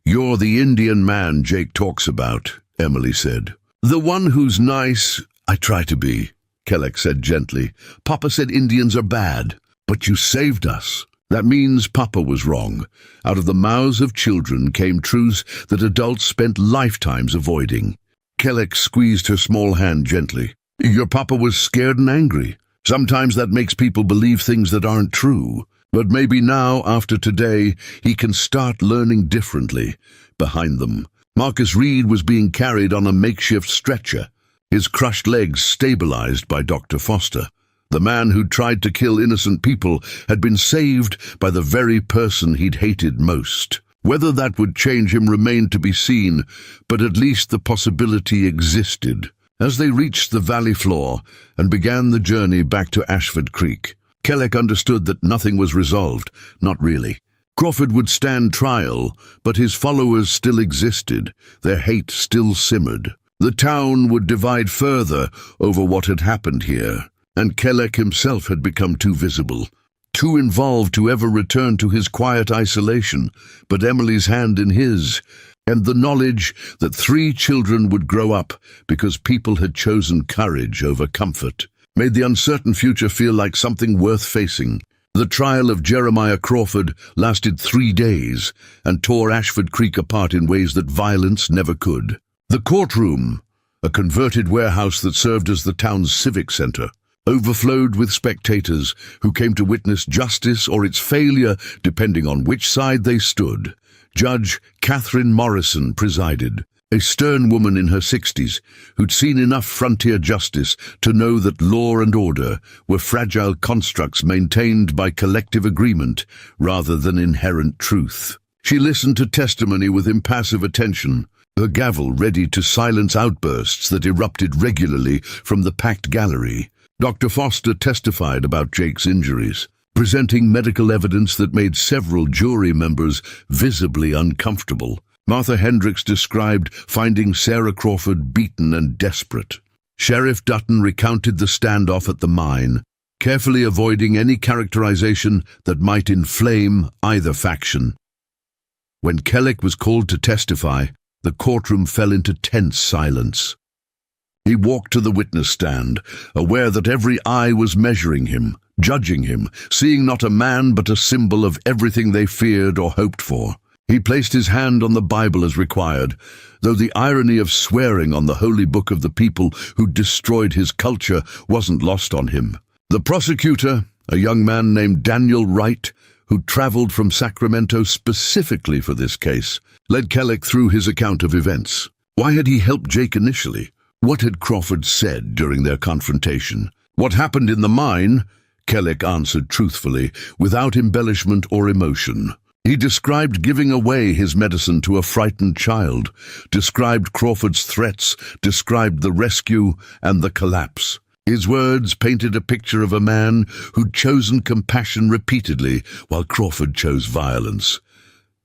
"You're the Indian man Jake talks about," Emily said. "The one who's nice." "I try to be," Kelleck said gently. "Papa said Indians are bad, but you saved us." "That means Papa was wrong." Out of the mouths of children came truths that adults spent lifetimes avoiding. Kelleck squeezed her small hand gently. "Your Papa was scared and angry. Sometimes that makes people believe things that aren't true. But maybe now, after today, he can start learning differently." Behind them, Marcus Reed was being carried on a makeshift stretcher, his crushed legs stabilized by Dr. Foster. The man who'd tried to kill innocent people had been saved by the very person he'd hated most. Whether that would change him remained to be seen, but at least the possibility existed. As they reached the valley floor and began the journey back to Ashford Creek, Kelleck understood that nothing was resolved, not really. Crawford would stand trial, but his followers still existed, their hate still simmered. The town would divide further over what had happened here, and Kelleck himself had become too visible, too involved to ever return to his quiet isolation. But Emily's hand in his, and the knowledge that 3 children would grow up because people had chosen courage over comfort made the uncertain future feel like something worth facing. The trial of Jeremiah Crawford lasted 3 days and tore Ashford Creek apart in ways that violence never could. The courtroom, a converted warehouse that served as the town's civic center, overflowed with spectators who came to witness justice or its failure depending on which side they stood. Judge Catherine Morrison presided, a stern woman in her 60s who'd seen enough frontier justice to know that law and order were fragile constructs maintained by collective agreement rather than inherent truth. She listened to testimony with impassive attention, her gavel ready to silence outbursts that erupted regularly from the packed gallery. Dr. Foster testified about Jake's injuries, presenting medical evidence that made several jury members visibly uncomfortable. Martha Hendricks described finding Sarah Crawford beaten and desperate. Sheriff Dutton recounted the standoff at the mine, carefully avoiding any characterization that might inflame either faction. When Kellick was called to testify, the courtroom fell into tense silence. He walked to the witness stand, aware that every eye was measuring him, judging him, seeing not a man but a symbol of everything they feared or hoped for. He placed his hand on the Bible as required, though the irony of swearing on the holy book of the people who destroyed his culture wasn't lost on him. The prosecutor, a young man named Daniel Wright, who traveled from Sacramento specifically for this case, led Kellick through his account of events. Why had he helped Jake initially? What had Crawford said during their confrontation? What happened in the mine? Kellick answered truthfully, without embellishment or emotion. He described giving away his medicine to a frightened child, described Crawford's threats, described the rescue and the collapse. His words painted a picture of a man who'd chosen compassion repeatedly, while Crawford chose violence.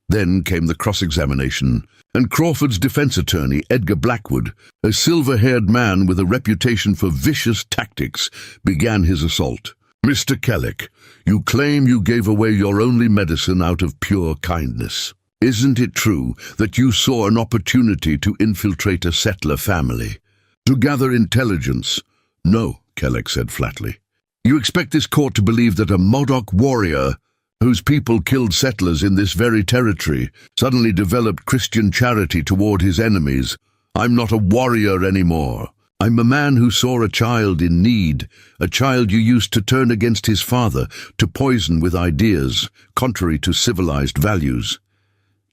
Then came the cross-examination, and Crawford's defense attorney, Edgar Blackwood, a silver-haired man with a reputation for vicious tactics, began his assault. Mr. Kellick, you claim you gave away your only medicine out of pure kindness. Isn't it true that you saw an opportunity to infiltrate a settler family, to gather intelligence? No, Kellick said flatly. You expect this court to believe that a Modoc warrior, whose people killed settlers in this very territory, suddenly developed Christian charity toward his enemies? I'm not a warrior anymore. I'm a man who saw a child in need, a child you used to turn against his father, to poison with ideas, contrary to civilized values.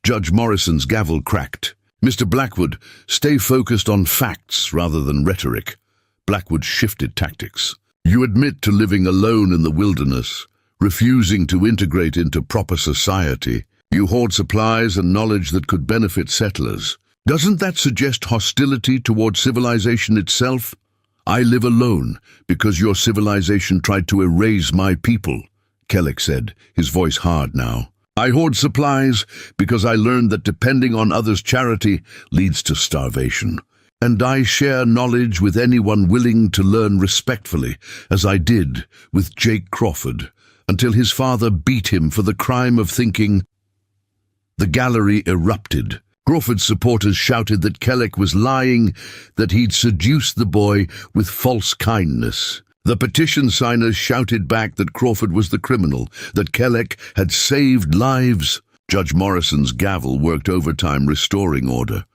Judge Morrison's gavel cracked. Mr. Blackwood, stay focused on facts rather than rhetoric. Blackwood shifted tactics. You admit to living alone in the wilderness, refusing to integrate into proper society. You hoard supplies and knowledge that could benefit settlers. Doesn't that suggest hostility toward civilization itself? I live alone because your civilization tried to erase my people, Kellick said, his voice hard now. I hoard supplies because I learned that depending on others' charity leads to starvation. And I share knowledge with anyone willing to learn respectfully, as I did with Jake Crawford, until his father beat him for the crime of thinking. The gallery erupted. Crawford's supporters shouted that Kellick was lying, that he'd seduced the boy with false kindness. The petition signers shouted back that Crawford was the criminal, that Kellick had saved lives. Judge Morrison's gavel worked overtime restoring order.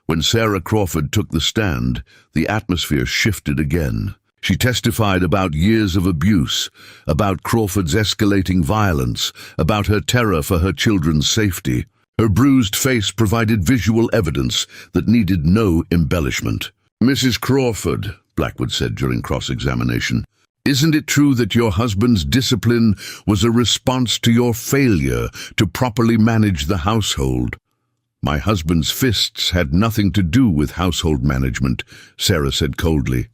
When Sarah Crawford took the stand, the atmosphere shifted again. She testified about years of abuse, about Crawford's escalating violence, about her terror for her children's safety. Her bruised face provided visual evidence that needed no embellishment. Mrs. Crawford, Blackwood said during cross-examination, isn't it true that your husband's discipline was a response to your failure to properly manage the household? My husband's fists had nothing to do with household management, Sarah said coldly.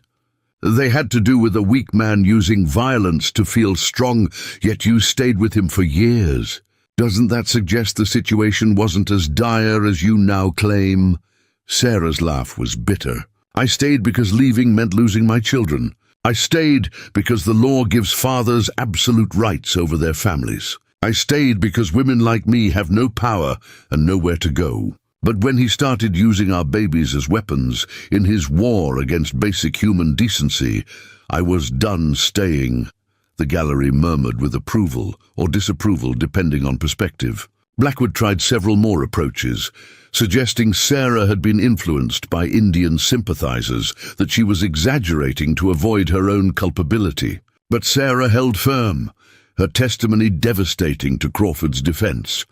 They had to do with a weak man using violence to feel strong, yet you stayed with him for years. Doesn't that suggest the situation wasn't as dire as you now claim? Sarah's laugh was bitter. I stayed because leaving meant losing my children. I stayed because the law gives fathers absolute rights over their families. I stayed because women like me have no power and nowhere to go. But when he started using our babies as weapons in his war against basic human decency, I was done staying." The gallery murmured with approval or disapproval depending on perspective. Blackwood tried several more approaches, suggesting Sarah had been influenced by Indian sympathizers, that she was exaggerating to avoid her own culpability. But Sarah held firm, her testimony devastating to Crawford's defense.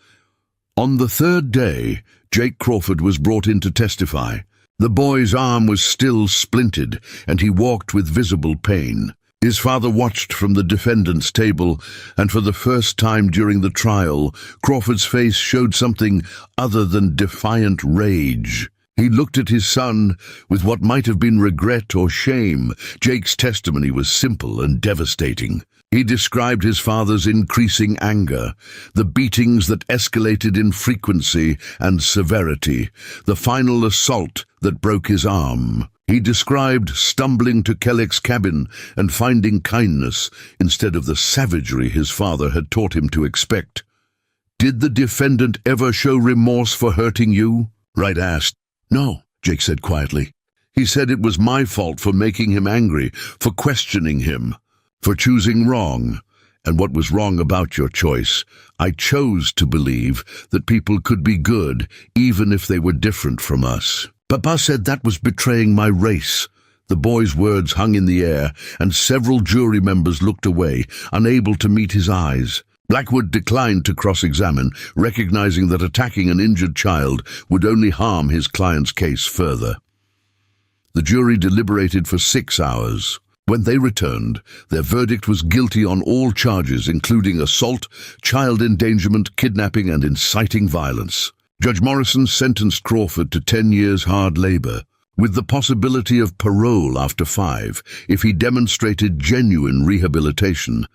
On the third day, Jake Crawford was brought in to testify. The boy's arm was still splintered, and he walked with visible pain. His father watched from the defendant's table, and for the first time during the trial, Crawford's face showed something other than defiant rage. He looked at his son with what might have been regret or shame. Jake's testimony was simple and devastating. He described his father's increasing anger, the beatings that escalated in frequency and severity, the final assault that broke his arm. He described stumbling to Kelleck's cabin and finding kindness instead of the savagery his father had taught him to expect. "Did the defendant ever show remorse for hurting you?" Wright asked. "No," Jake said quietly. "He said it was my fault for making him angry, for questioning him, for choosing wrong. And what was wrong about your choice? I chose to believe that people could be good, even if they were different from us. Papa said that was betraying my race." The boy's words hung in the air, and several jury members looked away, unable to meet his eyes. Blackwood declined to cross-examine, recognizing that attacking an injured child would only harm his client's case further. The jury deliberated for 6 hours. When they returned, their verdict was guilty on all charges, including assault, child endangerment, kidnapping, and inciting violence. Judge Morrison sentenced Crawford to 10 years hard labor, with the possibility of parole after 5 if he demonstrated genuine rehabilitation.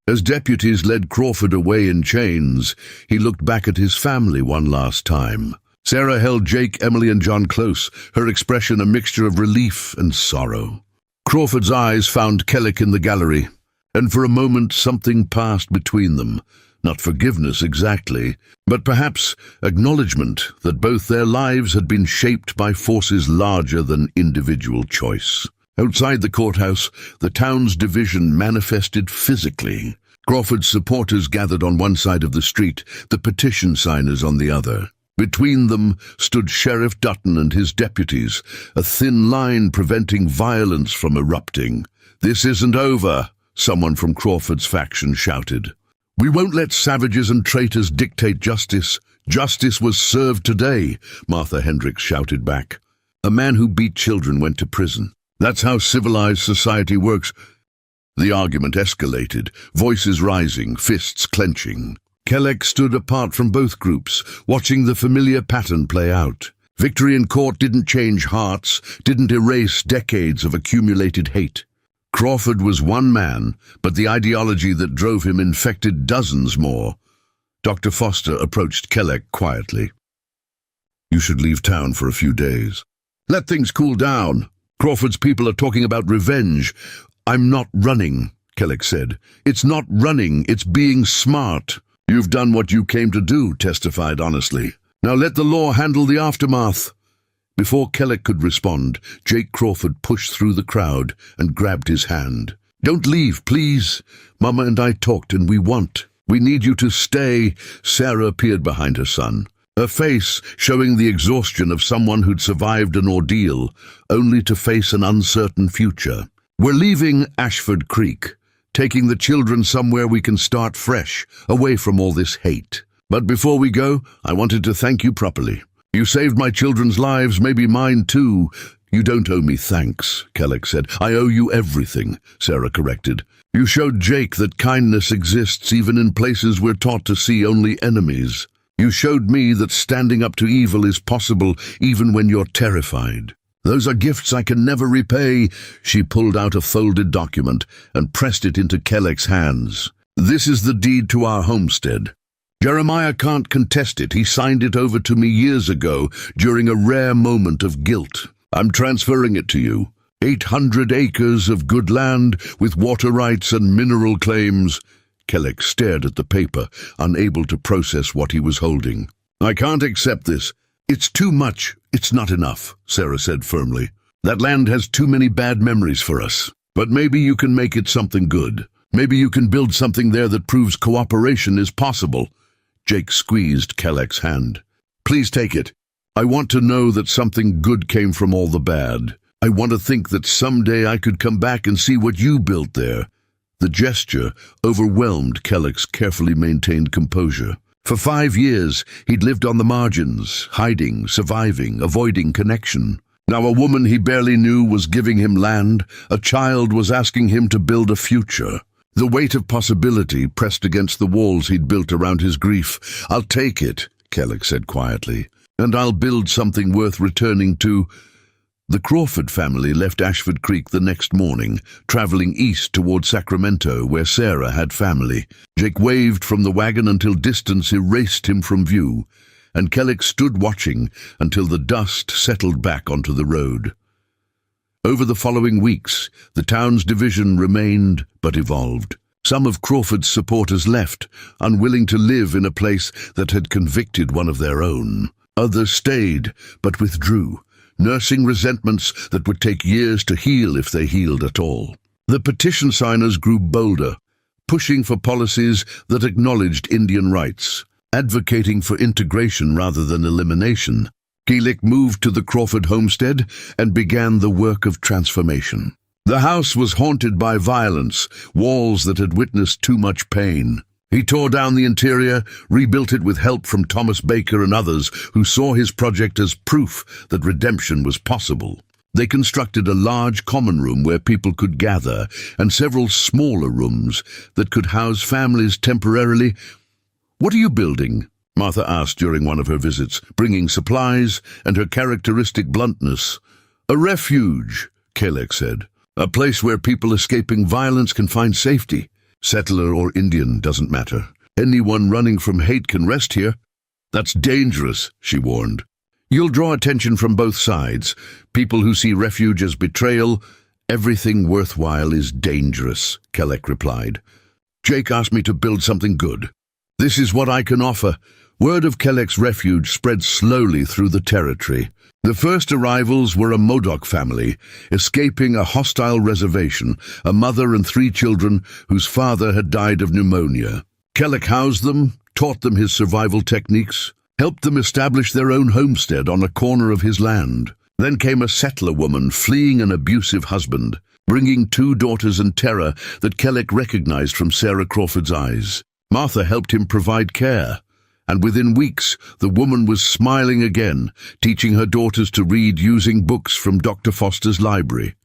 As deputies led Crawford away in chains, he looked back at his family one last time. Sarah held Jake, Emily, and John close, her expression a mixture of relief and sorrow. Crawford's eyes found Kelleck in the gallery, and for a moment something passed between them. Not forgiveness exactly, but perhaps acknowledgement that both their lives had been shaped by forces larger than individual choice. Outside the courthouse, the town's division manifested physically. Crawford's supporters gathered on one side of the street, the petition signers on the other. Between them stood Sheriff Dutton and his deputies, a thin line preventing violence from erupting. "This isn't over," someone from Crawford's faction shouted. "We won't let savages and traitors dictate justice. Justice was served today," Martha Hendricks shouted back. "A man who beat children went to prison. That's how civilized society works." The argument escalated, voices rising, fists clenching. Kelleck stood apart from both groups, watching the familiar pattern play out. Victory in court didn't change hearts, didn't erase decades of accumulated hate. Crawford was one man, but the ideology that drove him infected dozens more. Dr. Foster approached Kelleck quietly. "You should leave town for a few days. Let things cool down. Crawford's people are talking about revenge." "I'm not running," Kelleck said. "It's not running, it's being smart." "You've done what you came to do," testified honestly. "Now let the law handle the aftermath." Before Kelleck could respond, Jake Crawford pushed through the crowd and grabbed his hand. "Don't leave, please. Mama and I talked, and we need you to stay." Sarah appeared behind her son, her face showing the exhaustion of someone who'd survived an ordeal, only to face an uncertain future. "We're leaving Ashford Creek, taking the children somewhere we can start fresh, away from all this hate. But before we go, I wanted to thank you properly. You saved my children's lives, maybe mine too." "You don't owe me thanks," Kelleck said. "I owe you everything," Sarah corrected. "You showed Jake that kindness exists even in places we're taught to see only enemies. You showed me that standing up to evil is possible even when you're terrified. Those are gifts I can never repay." She pulled out a folded document and pressed it into Kelleck's hands. "This is the deed to our homestead. Jeremiah can't contest it. He signed it over to me years ago during a rare moment of guilt. I'm transferring it to you. 800 acres of good land with water rights and mineral claims." Kelleck stared at the paper, unable to process what he was holding. "I can't accept this." It's too much. It's not enough, Sarah said firmly. That land has too many bad memories for us. But maybe you can make it something good. Maybe you can build something there that proves cooperation is possible. Jake squeezed Kelleck's hand. Please take it. I want to know that something good came from all the bad. I want to think that someday I could come back and see what you built there. The gesture overwhelmed Kelleck's carefully maintained composure. For 5 years, he'd lived on the margins, hiding, surviving, avoiding connection. Now a woman he barely knew was giving him land. A child was asking him to build a future. The weight of possibility pressed against the walls he'd built around his grief. I'll take it, Kelleck said quietly, and I'll build something worth returning to. The Crawford family left Ashford Creek the next morning, traveling east toward Sacramento, where Sarah had family. Jake waved from the wagon until distance erased him from view, and Kelleck stood watching until the dust settled back onto the road. Over the following weeks, the town's division remained but evolved. Some of Crawford's supporters left, unwilling to live in a place that had convicted one of their own. Others stayed, but withdrew, nursing resentments that would take years to heal if they healed at all. The petition signers grew bolder, pushing for policies that acknowledged Indian rights, advocating for integration rather than elimination. Kelleck moved to the Crawford homestead and began the work of transformation. The house was haunted by violence, walls that had witnessed too much pain. He tore down the interior, rebuilt it with help from Thomas Baker and others who saw his project as proof that redemption was possible. They constructed a large common room where people could gather, and several smaller rooms that could house families temporarily. "What are you building?" Martha asked during one of her visits, bringing supplies and her characteristic bluntness. "A refuge," Kelleck said. "A place where people escaping violence can find safety. Settler or Indian, doesn't matter. Anyone running from hate can rest here." "That's dangerous," she warned. "You'll draw attention from both sides. People who see refuge as betrayal. Everything worthwhile is dangerous," Kelleck replied. "Jake asked me to build something good. This is what I can offer." Word of Kelleck's refuge spread slowly through the territory. The first arrivals were a Modoc family, escaping a hostile reservation, a mother and 3 children whose father had died of pneumonia. Kelleck housed them, taught them his survival techniques, helped them establish their own homestead on a corner of his land. Then came a settler woman fleeing an abusive husband, bringing 2 daughters and terror that Kelleck recognized from Sarah Crawford's eyes. Martha helped him provide care, and within weeks the woman was smiling again, teaching her daughters to read using books from Dr. Foster's library.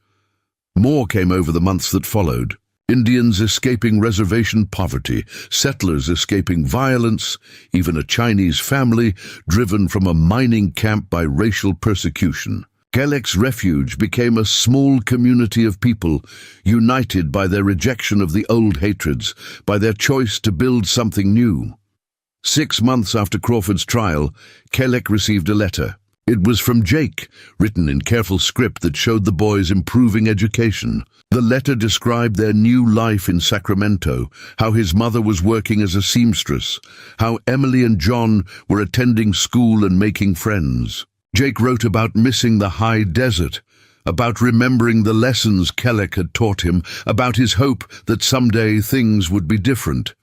More came over the months that followed. Indians escaping reservation poverty, settlers escaping violence, even a Chinese family driven from a mining camp by racial persecution. Kelleck's refuge became a small community of people, united by their rejection of the old hatreds, by their choice to build something new. 6 months after Crawford's trial, Kelleck received a letter. It was from Jake, written in careful script that showed the boys improving education. The letter described their new life in Sacramento, how his mother was working as a seamstress, how Emily and John were attending school and making friends. Jake wrote about missing the high desert, about remembering the lessons Kelleck had taught him, about his hope that someday things would be different.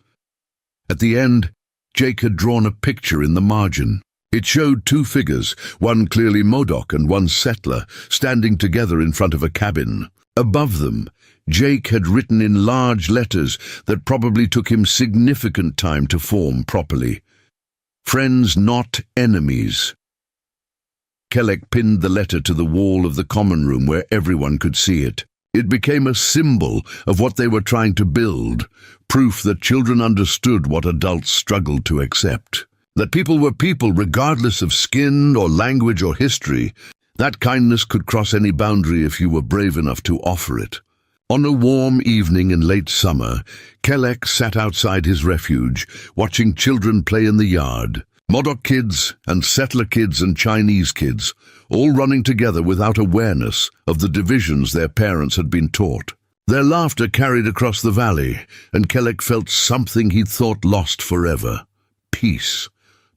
At the end, Jake had drawn a picture in the margin. It showed 2 figures, one clearly Modoc and one settler, standing together in front of a cabin. Above them, Jake had written in large letters that probably took him significant time to form properly. "Friends, not enemies." Kelleck pinned the letter to the wall of the common room where everyone could see it. It became a symbol of what they were trying to build, proof that children understood what adults struggled to accept. That people were people regardless of skin or language or history. That kindness could cross any boundary if you were brave enough to offer it. On a warm evening in late summer, Kelleck sat outside his refuge, watching children play in the yard. Modoc kids and settler kids and Chinese kids, all running together without awareness of the divisions their parents had been taught. Their laughter carried across the valley, and Kelleck felt something he'd thought lost forever. Peace.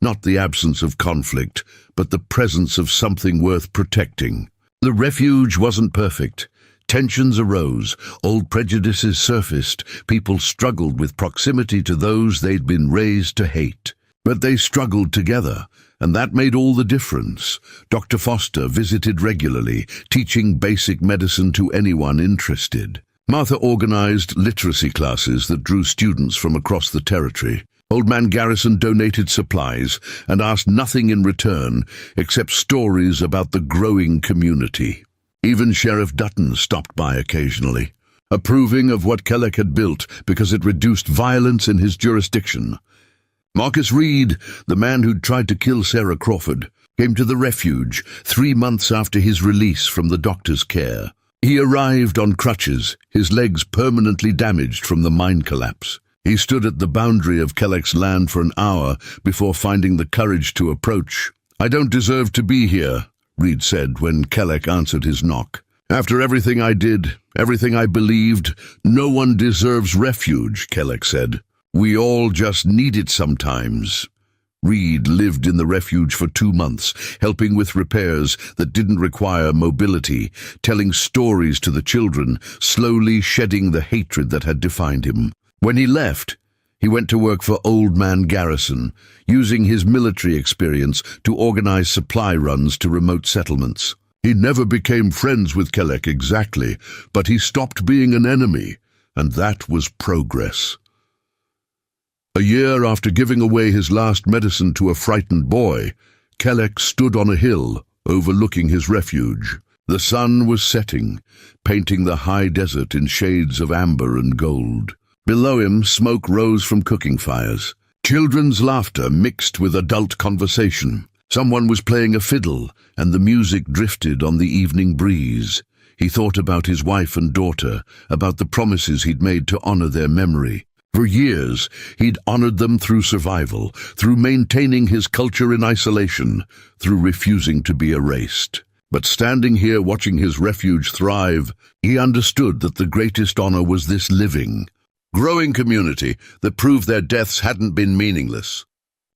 not the absence of conflict, but the presence of something worth protecting. The refuge wasn't perfect. Tensions arose, old prejudices surfaced, people struggled with proximity to those they'd been raised to hate. But they struggled together, and that made all the difference. Dr. Foster visited regularly, teaching basic medicine to anyone interested. Martha organized literacy classes that drew students from across the territory. Old Man Garrison donated supplies and asked nothing in return except stories about the growing community. Even Sheriff Dutton stopped by occasionally, approving of what Kelleck had built because it reduced violence in his jurisdiction. Marcus Reed, the man who'd tried to kill Sarah Crawford, came to the refuge 3 months after his release from the doctor's care. He arrived on crutches, his legs permanently damaged from the mine collapse. He stood at the boundary of Kelleck's land for an hour before finding the courage to approach. "I don't deserve to be here," Reed said when Kelleck answered his knock. "After everything I did, everything I believed, no one deserves refuge," Kelleck said. "We all just need it sometimes." Reed lived in the refuge for 2 months, helping with repairs that didn't require mobility, telling stories to the children, slowly shedding the hatred that had defined him. When he left, he went to work for Old Man Garrison, using his military experience to organize supply runs to remote settlements. He never became friends with Kelleck exactly, but he stopped being an enemy, and that was progress. A year after giving away his last medicine to a frightened boy, Kelleck stood on a hill overlooking his refuge. The sun was setting, painting the high desert in shades of amber and gold. Below him, smoke rose from cooking fires. Children's laughter mixed with adult conversation. Someone was playing a fiddle, and the music drifted on the evening breeze. He thought about his wife and daughter, about the promises he'd made to honor their memory. For years, he'd honored them through survival, through maintaining his culture in isolation, through refusing to be erased. But standing here watching his refuge thrive, he understood that the greatest honor was this living, growing community that proved their deaths hadn't been meaningless.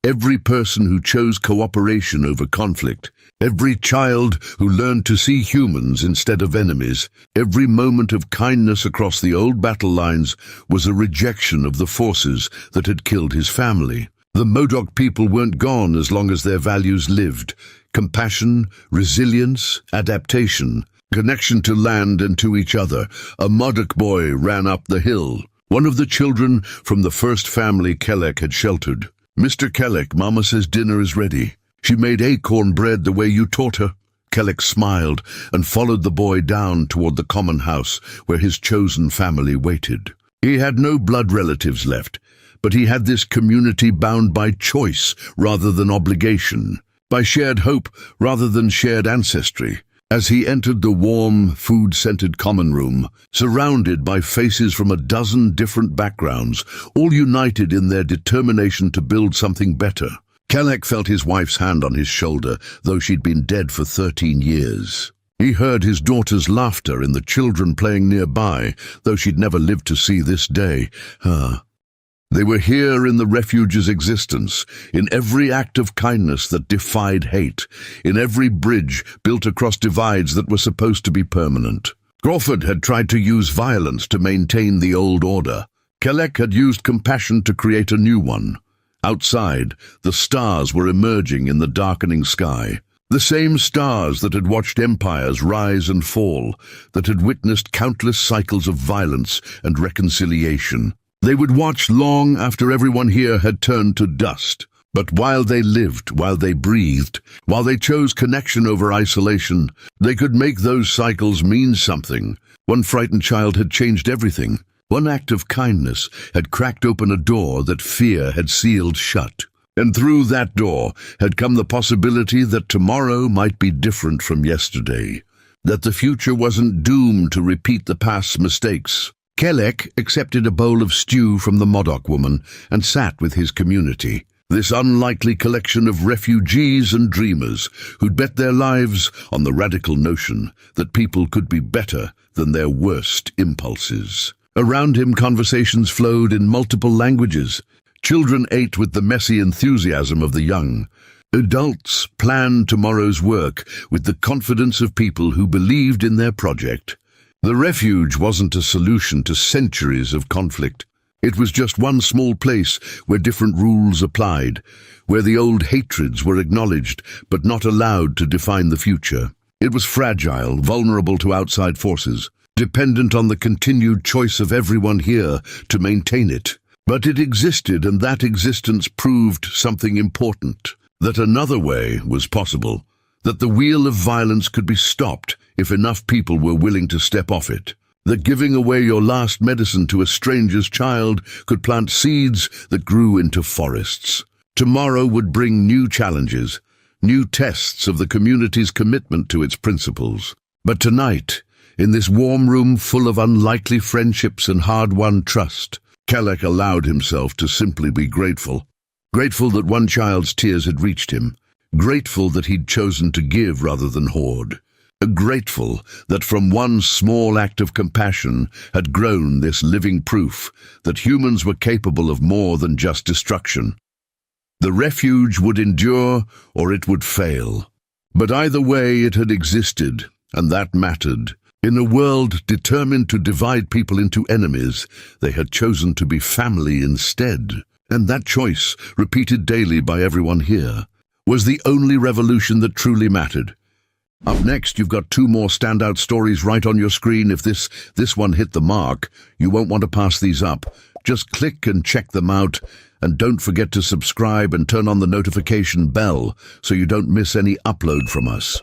Every person who chose cooperation over conflict, every child who learned to see humans instead of enemies, every moment of kindness across the old battle lines was a rejection of the forces that had killed his family. The Modoc people weren't gone as long as their values lived. Compassion, resilience, adaptation, connection to land and to each other. A Modoc boy ran up the hill, one of the children from the first family Kelleck had sheltered. "Mr. Kelleck, Mama says dinner is ready. She made acorn bread the way you taught her." Kelleck smiled and followed the boy down toward the common house where his chosen family waited. He had no blood relatives left, but he had this community bound by choice rather than obligation, by shared hope rather than shared ancestry. As he entered the warm, food-scented common room, surrounded by faces from a dozen different backgrounds, all united in their determination to build something better, Kelleck felt his wife's hand on his shoulder, though she'd been dead for 13 years. He heard his daughter's laughter and the children playing nearby, though she'd never lived to see this day. They were here in the refuge's existence, in every act of kindness that defied hate, in every bridge built across divides that were supposed to be permanent. Crawford had tried to use violence to maintain the old order. Kelleck had used compassion to create a new one. Outside, the stars were emerging in the darkening sky. The same stars that had watched empires rise and fall, that had witnessed countless cycles of violence and reconciliation. They would watch long after everyone here had turned to dust. But while they lived, while they breathed, while they chose connection over isolation, they could make those cycles mean something. One frightened child had changed everything. One act of kindness had cracked open a door that fear had sealed shut. And through that door had come the possibility that tomorrow might be different from yesterday, that the future wasn't doomed to repeat the past's mistakes. Kelleck accepted a bowl of stew from the Modoc woman and sat with his community, this unlikely collection of refugees and dreamers who'd bet their lives on the radical notion that people could be better than their worst impulses. Around him, conversations flowed in multiple languages. Children ate with the messy enthusiasm of the young. Adults planned tomorrow's work with the confidence of people who believed in their project. The refuge wasn't a solution to centuries of conflict. It was just one small place where different rules applied, where the old hatreds were acknowledged but not allowed to define the future. It was fragile, vulnerable to outside forces, dependent on the continued choice of everyone here to maintain it. But it existed, and that existence proved something important, that another way was possible, that the wheel of violence could be stopped if enough people were willing to step off it, that giving away your last medicine to a stranger's child could plant seeds that grew into forests. Tomorrow would bring new challenges, new tests of the community's commitment to its principles. But tonight, in this warm room full of unlikely friendships and hard-won trust, Kelek allowed himself to simply be grateful. Grateful that one child's tears had reached him. Grateful that he'd chosen to give rather than hoard. Grateful that from one small act of compassion had grown this living proof that humans were capable of more than just destruction. The refuge would endure or it would fail. But either way it had existed, and that mattered. In a world determined to divide people into enemies, they had chosen to be family instead. And that choice, repeated daily by everyone here, was the only revolution that truly mattered. Up next, you've got 2 more standout stories right on your screen. If this one hit the mark, you won't want to pass these up. Just click and check them out, and don't forget to subscribe and turn on the notification bell so you don't miss any upload from us.